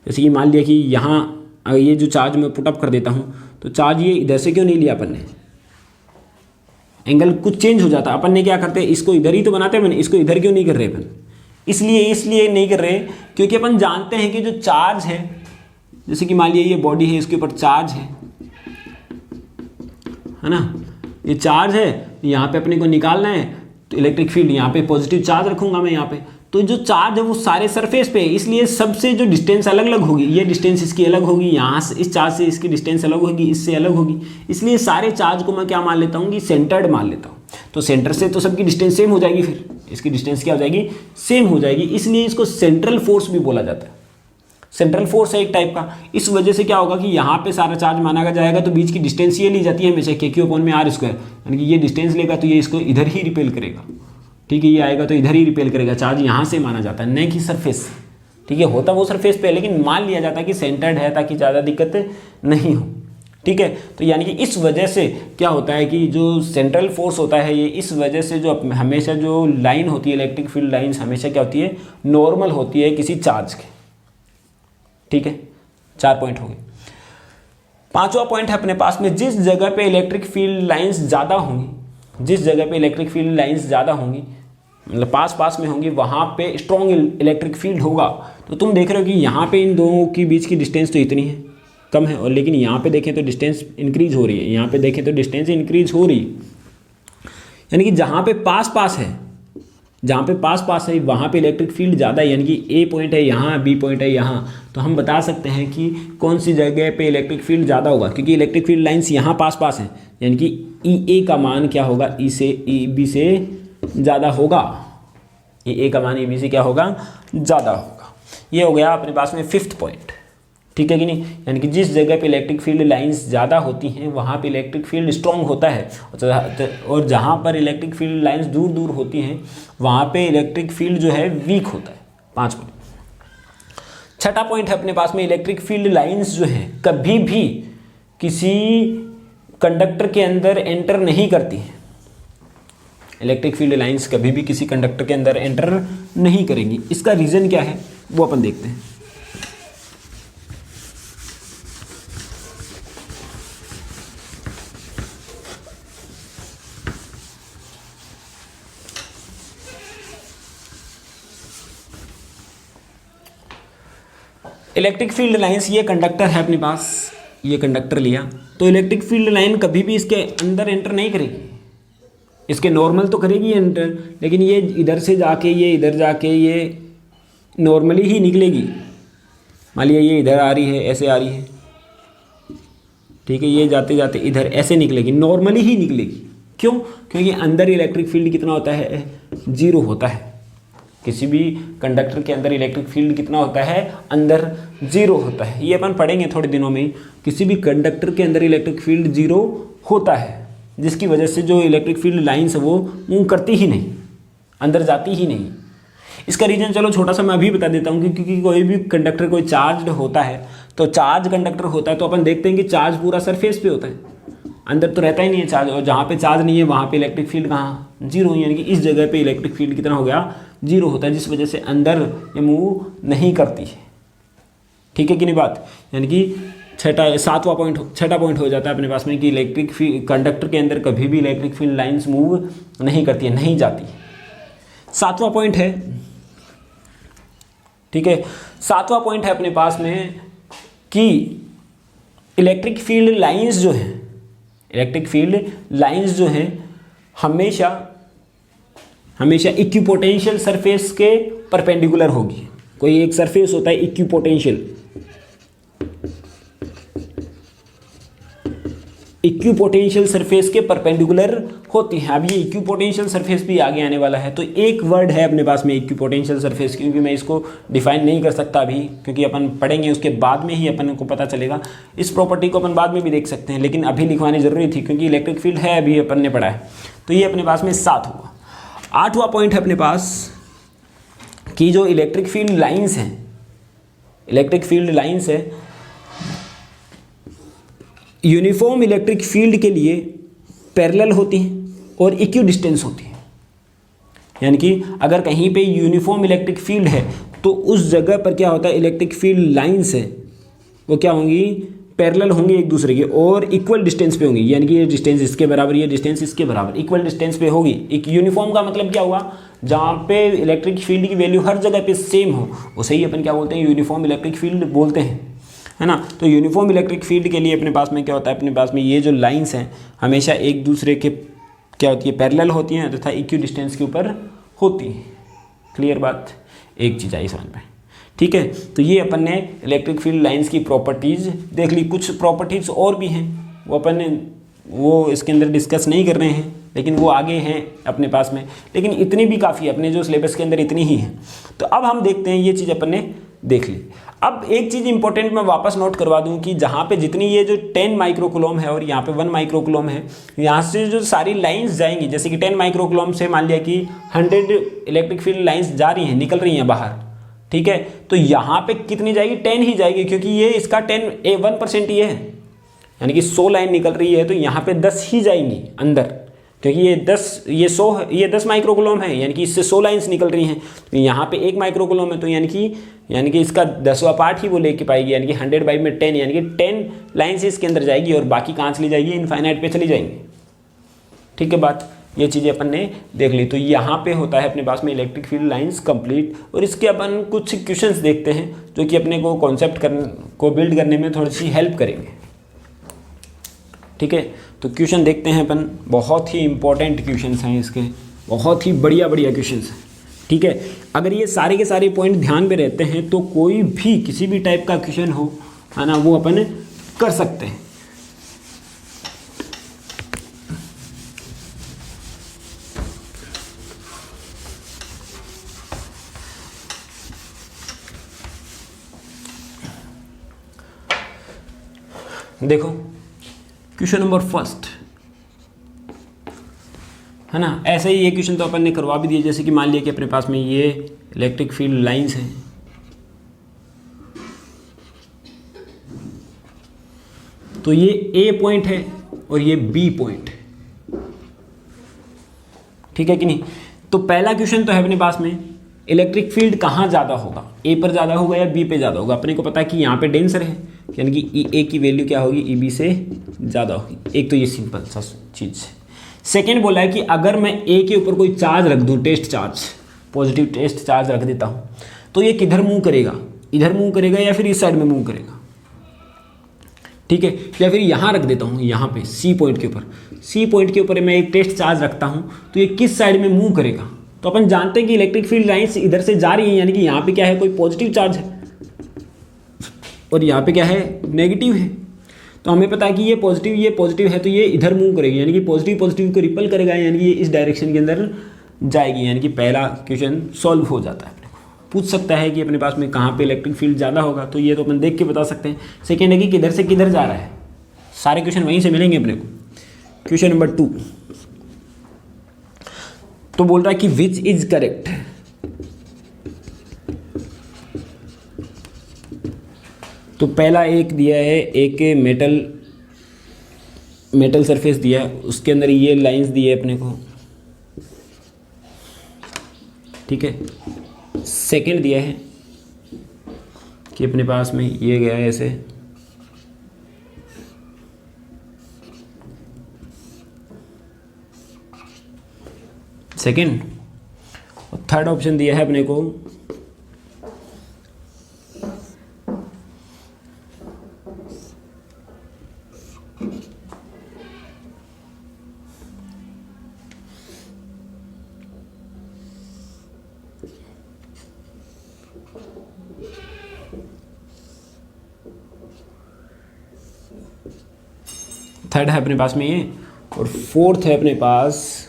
जैसे कि मान लिया कि यहाँ ये जो चार्ज मैं पुटअप कर देता हूँ तो चार्ज ये इधर से क्यों नहीं लिया अपन ने, एंगल कुछ चेंज हो जाता। अपन ने क्या करते हैं, इसको इधर ही तो बनाते हैं, इसको इधर क्यों नहीं कर रहे अपन? इसलिए नहीं कर रहे क्योंकि अपन जानते हैं कि जो चार्ज है, जैसे कि मान लिया ये बॉडी है, इसके ऊपर चार्ज है ना, ये चार्ज है, यहाँ पे अपने को निकालना है, तो इलेक्ट्रिक फील्ड यहाँ पे पॉजिटिव चार्ज रखूंगा मैं यहाँ पे, तो जो चार्ज है वो सारे सरफेस पे है, इसलिए सबसे जो डिस्टेंस अलग अलग होगी, ये डिस्टेंस इसकी अलग होगी, यहाँ से इस चार्ज से इसकी डिस्टेंस अलग होगी, इससे अलग होगी, इसलिए सारे चार्ज को मैं क्या मान लेता हूँ कि सेंटर्ड मान लेता हूँ। तो सेंटर से तो सबकी डिस्टेंस सेम हो जाएगी, फिर इसकी डिस्टेंस क्या हो जाएगी, सेम हो जाएगी, इसलिए इसको सेंट्रल फोर्स भी बोला जाता है। सेंट्रल फोर्स है एक टाइप का। इस वजह से क्या होगा कि यहाँ पे सारा चार्ज माना जाएगा तो बीच की डिस्टेंस ये ली जाती है हमेशा Q/r², यानी कि ये डिस्टेंस लेगा तो ये इसको इधर ही रिपेल करेगा, ठीक है, ये आएगा तो इधर ही रिपेल करेगा, चार्ज यहाँ से माना जाता है, न कि सरफेस से, ठीक है, होता वो सरफेस पे, लेकिन मान लिया जाता है कि सेंटर्ड है ताकि ज़्यादा दिक्कत नहीं हो, ठीक है। तो यानी कि इस वजह से क्या होता है कि जो सेंट्रल फोर्स होता है ये, इस वजह से जो हमेशा जो लाइन होती है, इलेक्ट्रिक फील्ड लाइन्स हमेशा क्या होती है, नॉर्मल होती है किसी चार्ज के, ठीक है। 4 पॉइंट हो गए। 5वां पॉइंट है अपने पास में, जिस जगह पे इलेक्ट्रिक फील्ड लाइन्स ज़्यादा होंगी, जिस जगह पे इलेक्ट्रिक फील्ड लाइन्स ज़्यादा होंगी, मतलब पास में होंगी, वहाँ पे स्ट्रॉन्ग इलेक्ट्रिक फील्ड होगा। तो तुम देख रहे हो कि यहाँ पे इन दोनों के बीच की डिस्टेंस तो इतनी है, कम है, और लेकिन यहाँ पे देखें तो डिस्टेंस इंक्रीज हो रही है, यहाँ पे देखें तो डिस्टेंस इंक्रीज हो रही है, यानी कि जहाँ पे पास है, जहाँ पे पास है वहाँ पे इलेक्ट्रिक फील्ड ज़्यादा है, यानी कि ए पॉइंट है यहाँ, बी पॉइंट है यहाँ, तो हम बता सकते हैं कि कौन सी जगह पे इलेक्ट्रिक फील्ड ज़्यादा होगा, क्योंकि इलेक्ट्रिक फील्ड लाइन्स यहाँ पास हैं, यानी कि ई ए का मान क्या होगा, ई से ई बी से ज़्यादा होगा, ई ए का मान ई बी से क्या होगा, ज़्यादा होगा। ये हो गया अपने पास में 5th पॉइंट, ठीक है कि नहीं, यानी कि जिस जगह पे इलेक्ट्रिक फील्ड लाइंस ज़्यादा होती हैं वहाँ पे इलेक्ट्रिक फील्ड स्ट्रॉन्ग होता है, और जहाँ पर इलेक्ट्रिक फील्ड लाइंस दूर होती हैं वहाँ पे इलेक्ट्रिक फील्ड जो है वीक होता है। 5 पॉइंट। 6ठा पॉइंट है अपने पास में, इलेक्ट्रिक फील्ड लाइंस जो है कभी भी किसी कंडक्टर के अंदर एंटर नहीं करती हैं। इलेक्ट्रिक फील्ड लाइंस कभी भी किसी कंडक्टर के अंदर एंटर नहीं करेंगी। इसका रीज़न क्या है वो अपन देखते हैं। इलेक्ट्रिक फील्ड लाइंस, ये कंडक्टर है अपने पास, ये कंडक्टर लिया तो इलेक्ट्रिक फील्ड लाइन कभी भी इसके अंदर एंटर नहीं करेगी। इसके नॉर्मल तो करेगी एंटर, लेकिन ये इधर से जाके ये इधर जाके ये नॉर्मली ही निकलेगी। मान लिया ये इधर आ रही है, ऐसे आ रही है, ठीक है, ये जाते जाते इधर ऐसे निकलेगी, नॉर्मली ही निकलेगी। क्यों? क्योंकि अंदर इलेक्ट्रिक फील्ड कितना होता है, 0 होता है। किसी भी कंडक्टर के अंदर इलेक्ट्रिक फील्ड कितना होता है, अंदर 0 होता है। ये अपन पढ़ेंगे थोड़े दिनों में। किसी भी कंडक्टर के अंदर इलेक्ट्रिक फील्ड 0 होता है, जिसकी वजह से जो इलेक्ट्रिक फील्ड लाइंस है वो मूव करती ही नहीं, अंदर जाती ही नहीं। इसका रीज़न चलो छोटा सा मैं अभी बता देता हूँ, क्योंकि कोई भी कंडक्टर कोई चार्ज होता है तो चार्ज कंडक्टर होता है तो अपन देखते हैं कि चार्ज पूरा सरफेस पे होता है, अंदर तो रहता ही नहीं है चार्ज। और जहाँ पे चार्ज नहीं है वहाँ पे इलेक्ट्रिक फील्ड कहाँ, 0, यानी कि इस जगह पे इलेक्ट्रिक फील्ड कितना हो गया, 0 होता है, जिस वजह से अंदर ये मूव नहीं करती है। ठीक है कि नहीं बात? यानी कि छठा पॉइंट हो जाता है अपने पास में कि इलेक्ट्रिक कंडक्टर के अंदर कभी भी इलेक्ट्रिक फील्ड लाइंस मूव नहीं करती है, नहीं जाती है। 7वां पॉइंट है, ठीक है। सातवां पॉइंट है अपने पास में कि इलेक्ट्रिक फील्ड लाइंस जो हैं, इलेक्ट्रिक फील्ड लाइंस जो हैं हमेशा हमेशा इक्विपोटेंशियल सरफेस के परपेंडिकुलर होगी। कोई एक सरफेस होता है इक्विपोटेंशियल, इक्विपोटेंशियल सरफेस के परपेंडिकुलर होती है। अब ये इक्विपोटेंशियल सरफेस भी आगे आने वाला है, तो एक वर्ड है अपने पास में इक्विपोटेंशियल सरफेस, क्योंकि मैं इसको डिफाइन नहीं कर सकता अभी, क्योंकि अपन पढ़ेंगे उसके बाद में ही अपन को पता चलेगा। इस प्रॉपर्टी को अपन बाद में भी देख सकते हैं, लेकिन अभी लिखवानी जरूरी थी क्योंकि इलेक्ट्रिक फील्ड है, अभी अपन ने पढ़ा है। तो ये अपने पास में 7 हुआ। 8वां पॉइंट है अपने पास कि जो इलेक्ट्रिक फील्ड लाइंस हैं, इलेक्ट्रिक फील्ड लाइंस है यूनिफॉर्म इलेक्ट्रिक फील्ड के लिए पैरेलल होती हैं और इक्वी डिस्टेंस होती हैं। यानी कि अगर कहीं पे यूनिफॉर्म इलेक्ट्रिक फील्ड है तो उस जगह पर क्या होता है, इलेक्ट्रिक फील्ड लाइंस है वो क्या होंगी, पैरेलल होंगी एक दूसरे के और इक्वल डिस्टेंस पे होंगी। यानी कि ये डिस्टेंस इसके बराबर, ये डिस्टेंस इसके बराबर, इक्वल डिस्टेंस पे होगी। एक यूनिफॉर्म का मतलब क्या हुआ, जहाँ पे इलेक्ट्रिक फील्ड की वैल्यू हर जगह पे सेम हो उसे ही अपन क्या बोलते हैं, यूनिफॉर्म इलेक्ट्रिक फील्ड बोलते हैं, है ना। तो यूनिफॉर्म इलेक्ट्रिक फील्ड के लिए अपने पास में क्या होता है, अपने पास में ये जो लाइंस हैं हमेशा एक दूसरे के क्या होती है, पैरेलल होती हैं तथा इक्वी डिस्टेंस के ऊपर होती हैं। क्लियर बात, एक चीज़ आई समझ में, ठीक है। तो ये अपन ने इलेक्ट्रिक फील्ड लाइंस की प्रॉपर्टीज़ देख ली। कुछ प्रॉपर्टीज़ और भी हैं वो अपन ने वो इसके अंदर डिस्कस नहीं कर रहे हैं, लेकिन वो आगे हैं अपने पास में, लेकिन इतनी भी काफ़ी है, अपने जो सिलेबस के अंदर इतनी ही है। तो अब हम देखते हैं, ये चीज़ अपन ने देख ली। अब एक चीज़ इंपॉर्टेंट मैं वापस नोट करवा दूं कि जहाँ पे जितनी ये जो 10 माइक्रोकूलम है और यहाँ पे 1 माइक्रोकूलम है, यहाँ से जो सारी लाइंस जाएंगी, जैसे कि 10 माइक्रोकूलम से मान लिया कि 100 इलेक्ट्रिक फील्ड लाइंस जा रही हैं, निकल रही हैं बाहर, ठीक है। तो यहाँ पे कितनी जाएगी, 10 ही जाएगी, क्योंकि ये इसका 1% ही है, यानी कि 100 लाइन निकल रही है तो यहाँ पे 10 ही जाएंगी अंदर, क्योंकि ये 10 माइक्रोकूलम है, यानी कि इससे 100 लाइंस निकल रही हैं। तो यहाँ पे 1 माइक्रोकूलम है तो यानी कि इसका 10वां पार्ट ही वो लेके पाएगी, यानी कि 100/10, यानी कि 10 लाइंस इसके अंदर जाएगी और बाकी कहाँ चली जाएगी, इनफाइनाइट पे चली जाएंगी। ठीक है बात, ये चीज़ें अपन ने देख ली। तो यहाँ पे होता है अपने पास में इलेक्ट्रिक फील्ड लाइंस कंप्लीट, और इसके अपन कुछ क्वेश्चंस देखते हैं जो कि अपने को कॉन्सेप्ट को बिल्ड करने में थोड़ी सी हेल्प करेंगे। ठीक है, तो क्वेश्चन देखते हैं अपन, बहुत ही इंपॉर्टेंट क्वेश्चन हैं इसके, बहुत ही बढ़िया क्वेश्चन हैं। ठीक है, अगर ये सारे के सारे पॉइंट ध्यान में रहते हैं तो कोई भी किसी भी टाइप का क्वेश्चन हो, है ना, वो अपन कर सकते हैं। देखो क्वेश्चन नंबर फर्स्ट, है ना, ऐसे ही ये क्वेश्चन तो अपन ने करवा भी दिए। जैसे कि मान लिया कि अपने पास में ये इलेक्ट्रिक फील्ड लाइंस हैं, तो ये ए पॉइंट है और ये बी पॉइंट है, ठीक है कि नहीं। तो पहला क्वेश्चन तो है अपने पास में, इलेक्ट्रिक फील्ड कहाँ ज़्यादा होगा, ए पर ज़्यादा होगा या बी पे ज़्यादा होगा। अपने को पता है कि यहाँ पे डेंसर है, यानी कि ए की वैल्यू क्या होगी, ई बी से ज़्यादा होगी। एक तो ये सिंपल सा चीज़ है। सेकेंड बोला है कि अगर मैं ए के ऊपर कोई चार्ज रख दूँ, test charge, positive test charge रख देता हूँ, तो ये किधर मूव करेगा, इधर मूव करेगा या फिर इस साइड में मूव करेगा। ठीक है, या फिर यहाँ रख देता हूँ, यहाँ पे सी पॉइंट के ऊपर, सी पॉइंट के ऊपर मैं एक टेस्ट चार्ज रखता हूँ, तो ये किस साइड में मूव करेगा। तो अपन जानते हैं कि इलेक्ट्रिक फील्ड लाइंस इधर से जा रही है, यानी कि यहाँ पे क्या है, कोई पॉजिटिव चार्ज है और यहाँ पे क्या है, नेगेटिव है। तो हमें पता है कि ये पॉजिटिव है तो ये इधर मूव करेगी, यानी कि पॉजिटिव को रिपल करेगा, यानी कि ये इस डायरेक्शन के अंदर जाएगी। यानी कि पहला क्वेश्चन सॉल्व हो जाता है। पूछ सकता है कि अपने पास में कहाँ पे इलेक्ट्रिक फील्ड ज़्यादा होगा, तो ये तो अपन देख के बता सकते हैं। सेकेंड है कि किधर से किधर जा रहा है, सारे क्वेश्चन वहीं से मिलेंगे अपने को। क्वेश्चन नंबर 2 तो बोल रहा है कि विच इज करेक्ट। तो पहला एक दिया है, एक मेटल सरफेस दिया है, उसके अंदर ये लाइंस दी है अपने को, ठीक है। सेकंड दिया है कि अपने पास में ये गया है ऐसे, सेकंड। और थर्ड ऑप्शन दिया है अपने को थर्ड है अपने पास में ये, और फोर्थ है अपने पास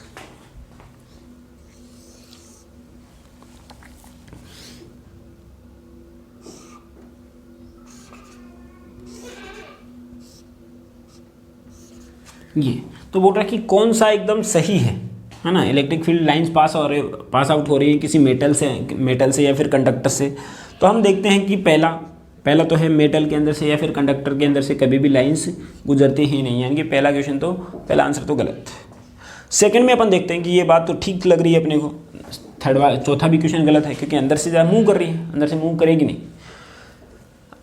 ये। तो बोल रहा है कि कौन सा एकदम सही है ना, electric field lines pass out हो रही है किसी मेटल से या फिर कंडक्टर से। तो हम देखते हैं कि पहला तो है मेटल के अंदर से या फिर कंडक्टर के अंदर से कभी भी लाइंस गुजरती ही नहीं, यानी कि पहला क्वेश्चन तो पहला आंसर तो गलत। सेकंड में अपन देखते हैं कि ये बात तो ठीक लग रही है अपने को, चौथा भी क्वेश्चन गलत है क्योंकि अंदर से मूव कर रही है, अंदर से मूव करेगी नहीं।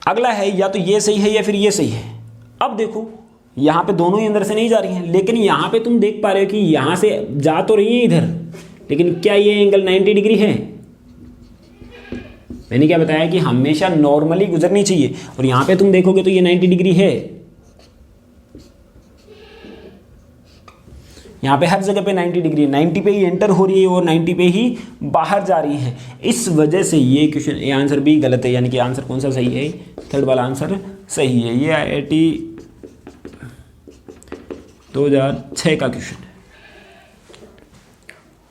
अगला है या तो ये सही है या फिर ये सही है। अब देखो यहाँ पे दोनों ही अंदर से नहीं जा रही हैं, लेकिन यहाँ पे तुम देख पा रहे हो कि यहाँ से जा तो रही है इधर, लेकिन क्या ये एंगल 90 डिग्री है? मैंने क्या बताया कि हमेशा नॉर्मली गुजरनी चाहिए, और यहाँ पे तुम देखोगे तो ये 90 डिग्री है। यहाँ पे हर जगह पे 90 डिग्री, 90 पे ही एंटर हो रही है और 90 पे ही बाहर जा रही है। इस वजह से ये क्वेश्चन, ये आंसर भी गलत है, यानी कि आंसर कौन सा सही है? थर्ड वाला आंसर सही है। ये IIT 2006 का क्वेश्चन है।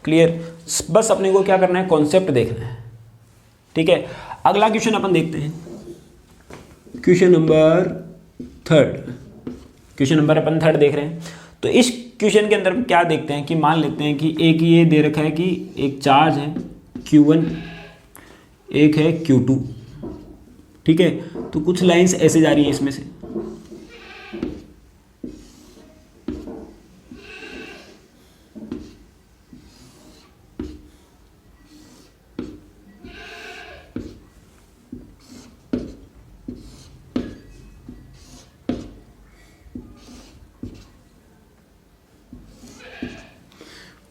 क्लियर? बस अपने को क्या करना है, कॉन्सेप्ट देखना है। ठीक है, अगला क्वेश्चन अपन देखते हैं, क्वेश्चन नंबर थर्ड देख रहे हैं। तो इस क्वेश्चन के अंदर क्या देखते हैं कि मान लेते हैं कि एक ये दे रखा है कि एक चार्ज है Q1, एक है Q2। ठीक है, तो कुछ लाइंस ऐसे जा रही है इसमें से,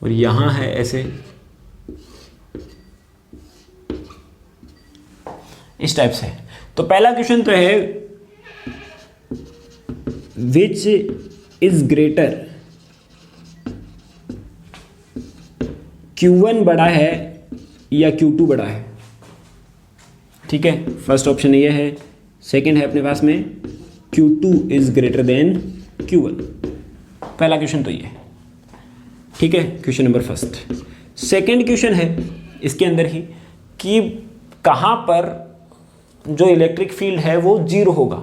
और यहां है ऐसे, इस टाइप से। तो पहला क्वेश्चन तो है विच इज ग्रेटर, Q1 बड़ा है या Q2 बड़ा है? ठीक है, फर्स्ट ऑप्शन ये है। सेकंड है अपने पास में Q2 is greater than Q1। पहला क्वेश्चन तो ये, ठीक है, question number first. Second question है इसके अंदर ही कि कहाँ पर जो इलेक्ट्रिक फील्ड है वो जीरो होगा,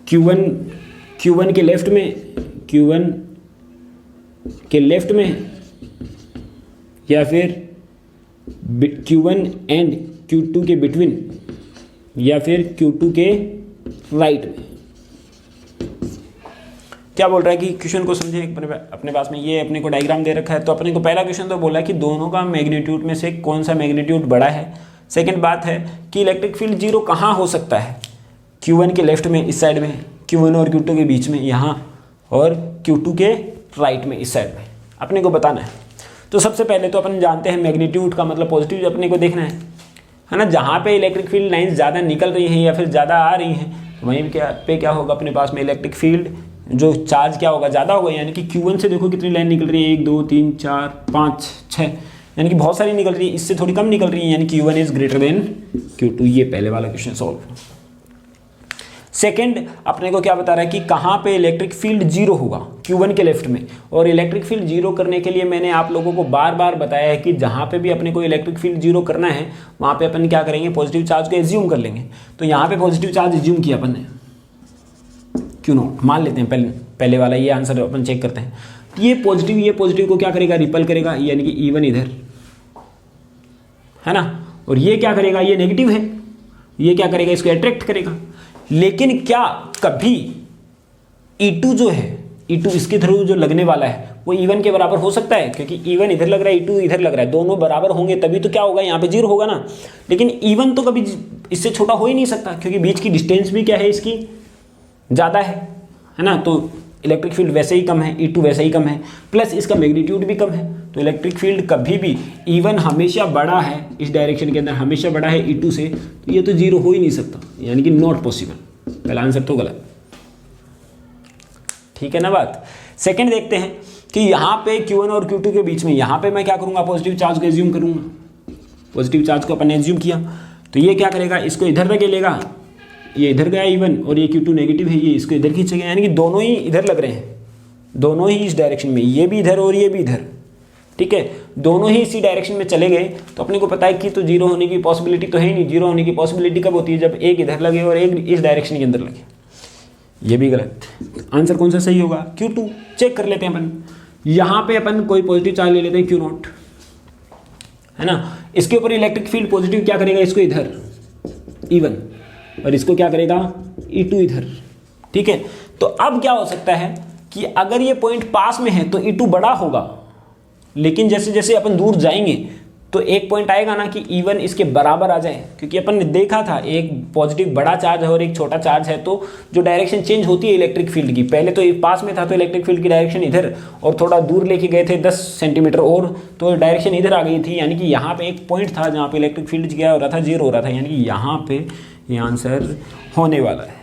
Q1 के लेफ्ट में, Q1 के लेफ्ट में, या फिर Q1 एंड Q2 के बिटवीन, या फिर Q2 के राइट में। क्या बोल रहा है कि क्वेश्चन को समझे। अपने पास में ये अपने को डायग्राम दे रखा है। तो अपने को पहला क्वेश्चन तो बोला है कि दोनों का मैग्नीट्यूड में से कौन सा मैग्नीट्यूड बड़ा है। सेकंड बात है कि इलेक्ट्रिक फील्ड जीरो कहाँ हो सकता है, Q1 के लेफ्ट में इस साइड में, Q1 और Q2 के बीच में यहाँ, और Q2 के राइट में इस साइड में, अपने को बताना है। तो सबसे पहले तो अपन जानते हैं मैग्नीट्यूड का मतलब पॉजिटिव अपने को देखना है ना। जहाँ पे इलेक्ट्रिक फील्ड लाइन्स ज़्यादा निकल रही हैं या फिर ज़्यादा आ रही हैं, वहीं क्या होगा अपने पास में इलेक्ट्रिक फील्ड, जो चार्ज क्या होगा, ज़्यादा होगा। यानी कि Q1 से देखो कितनी लाइन निकल रही है, 1 2 3 4 5 6, यानी कि बहुत सारी निकल रही है, इससे थोड़ी कम निकल रही है, यानी Q1 is greater than Q2। ये पहले वाला क्वेश्चन सॉल्व। सेकंड अपने को क्या बता रहा है कि कहाँ पे इलेक्ट्रिक फील्ड जीरो होगा, Q1 के लेफ्ट में। और इलेक्ट्रिक फील्ड जीरो करने के लिए मैंने आप लोगों को बार बार बताया है कि जहाँ पे भी अपने को इलेक्ट्रिक फील्ड जीरो करना है वहाँ पे अपन क्या करेंगे, पॉजिटिव चार्ज को एज्यूम कर लेंगे। तो यहाँ पे पॉजिटिव चार्ज एज्यूम किया अपन ने, Q0 मान लेते हैं। पहले वाला ये आंसर अपन चेक करते हैं। तो ये पॉजिटिव को क्या करेगा, रिपल करेगा, यानी कि E1 इधर है ना, और ये क्या करेगा, ये नेगेटिव है, ये क्या करेगा, इसको अट्रैक्ट करेगा। लेकिन क्या कभी E2 जो है, E2 इसके थ्रू जो लगने वाला है वो E1 के बराबर हो सकता है? क्योंकि E1 इधर लग रहा है, E2 इधर लग रहा है, दोनों बराबर होंगे तभी तो क्या होगा, यहाँ पे जीरो होगा ना। लेकिन E1 तो कभी इससे छोटा हो ही नहीं सकता, क्योंकि बीच की डिस्टेंस भी क्या है इसकी, ज़्यादा है ना। तो इलेक्ट्रिक फील्ड वैसे ही कम है, E2 वैसे ही कम है, प्लस इसका मैग्नीट्यूड भी कम है। तो इलेक्ट्रिक फील्ड कभी भी E1 हमेशा बड़ा है, इस डायरेक्शन के अंदर हमेशा बड़ा है E2 से, तो ये तो जीरो हो ही नहीं सकता, यानी कि नॉट पॉसिबल। पहला आंसर तो गलत। ठीक है ना बात। सेकंड देखते हैं कि यहाँ पे Q1 और Q2 के बीच में यहाँ पे मैं क्या करूँगा, पॉजिटिव चार्ज को एज्यूम करूँगा। पॉजिटिव चार्ज को अपन ने एज्यूम किया तो ये क्या करेगा, इसको इधर रख लेगा, ये इधर गया इवन, और ये Q2 नेगेटिव है, ये इसको इधर खींचेगा, यानी कि दोनों ही इधर लग रहे हैं, दोनों ही इस डायरेक्शन में, ये भी इधर और ये भी इधर, ठीक है, दोनों ही इसी डायरेक्शन में चले गए। तो अपने को पता है कि तो जीरो होने की पॉसिबिलिटी तो है ही नहीं। जीरो होने की पॉसिबिलिटी कब होती है, जब एक इधर लगे और एक इस डायरेक्शन के अंदर लगे। ये भी गलत। आंसर कौन सा सही होगा, Q2। चेक कर लेते हैं अपन, यहाँ पे अपन कोई पॉजिटिव चार्ज ले लेते हैं Q0, है ना। इसके ऊपर इलेक्ट्रिक फील्ड पॉजिटिव क्या करेगा, इसको इधर E1, और इसको क्या करेगा E2 इधर, ठीक है। तो अब क्या हो सकता है कि अगर ये पॉइंट पास में है तो E2 बड़ा होगा, लेकिन जैसे जैसे अपन दूर जाएंगे तो एक पॉइंट आएगा ना कि E1 इसके बराबर आ जाए, क्योंकि अपन ने देखा था एक पॉजिटिव बड़ा चार्ज है और एक छोटा चार्ज है तो जो डायरेक्शन चेंज होती है इलेक्ट्रिक फील्ड की, पहले तो ये पास में था तो इलेक्ट्रिक फील्ड की डायरेक्शन इधर, और थोड़ा दूर लेके गए थे 10 सेंटीमीटर और तो डायरेक्शन इधर आ गई थी, यानी कि यहाँ पे एक पॉइंट था जहाँ पे इलेक्ट्रिक फील्ड क्या हो रहा था, जीरो हो रहा था, यानी कि यहाँ पे ये आंसर होने वाला है,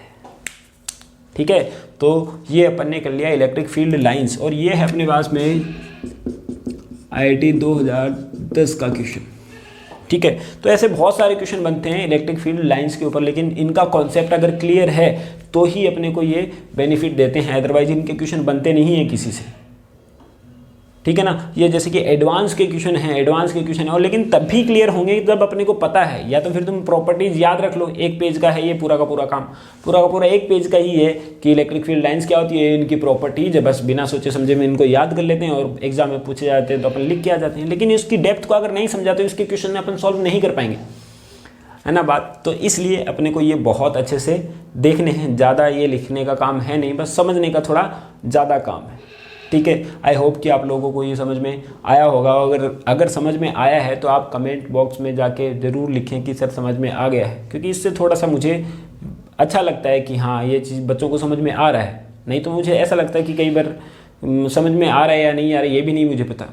ठीक है। तो ये अपन ने कर लिया इलेक्ट्रिक फील्ड लाइंस, और ये है अपने पास में IIT 2010 का क्वेश्चन, ठीक है। तो ऐसे बहुत सारे क्वेश्चन बनते हैं इलेक्ट्रिक फील्ड लाइंस के ऊपर, लेकिन इनका कॉन्सेप्ट अगर क्लियर है तो ही अपने को ये बेनिफिट देते हैं, अदरवाइज इनके क्वेश्चन बनते नहीं हैं किसी से, ठीक है ना। ये जैसे कि एडवांस के क्वेश्चन हैं, एडवांस के क्वेश्चन है, और लेकिन तब भी क्लियर होंगे जब अपने को पता है, या तो फिर तुम प्रॉपर्टीज याद रख लो, एक पेज का है ये पूरा का पूरा काम, पूरा का पूरा एक पेज का ही है कि इलेक्ट्रिक फील्ड लाइंस क्या होती है, इनकी प्रॉपर्टीज है, बस बिना सोचे समझे में इनको याद कर लेते हैं और एग्जाम में पूछे जाते हैं तो अपन लिख के आ जाते हैं, लेकिन इसकी डेप्थ को अगर नहीं समझा तो इसके क्वेश्चन में अपन सॉल्व नहीं कर पाएंगे, है ना बात। तो इसलिए अपने को ये बहुत अच्छे से देखने हैं, ज़्यादा ये लिखने का काम है नहीं, बस समझने का थोड़ा ज़्यादा काम है, ठीक है। आई होप कि आप लोगों को ये समझ में आया होगा। अगर समझ में आया है तो आप कमेंट बॉक्स में जाके ज़रूर लिखें कि सर समझ में आ गया है, क्योंकि इससे थोड़ा सा मुझे अच्छा लगता है कि हाँ ये चीज़ बच्चों को समझ में आ रहा है। नहीं तो मुझे ऐसा लगता है कि कई बार समझ में आ रहा है या नहीं आ रहा है ये भी नहीं मुझे पता,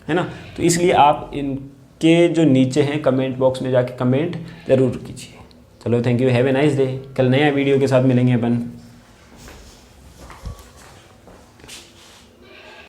है ना। तो इसलिए आप इनके जो नीचे हैं कमेंट बॉक्स में जाके कमेंट ज़रूर कीजिए। चलो, thank you, have a nice day. कल नया वीडियो के साथ मिलेंगे अपन।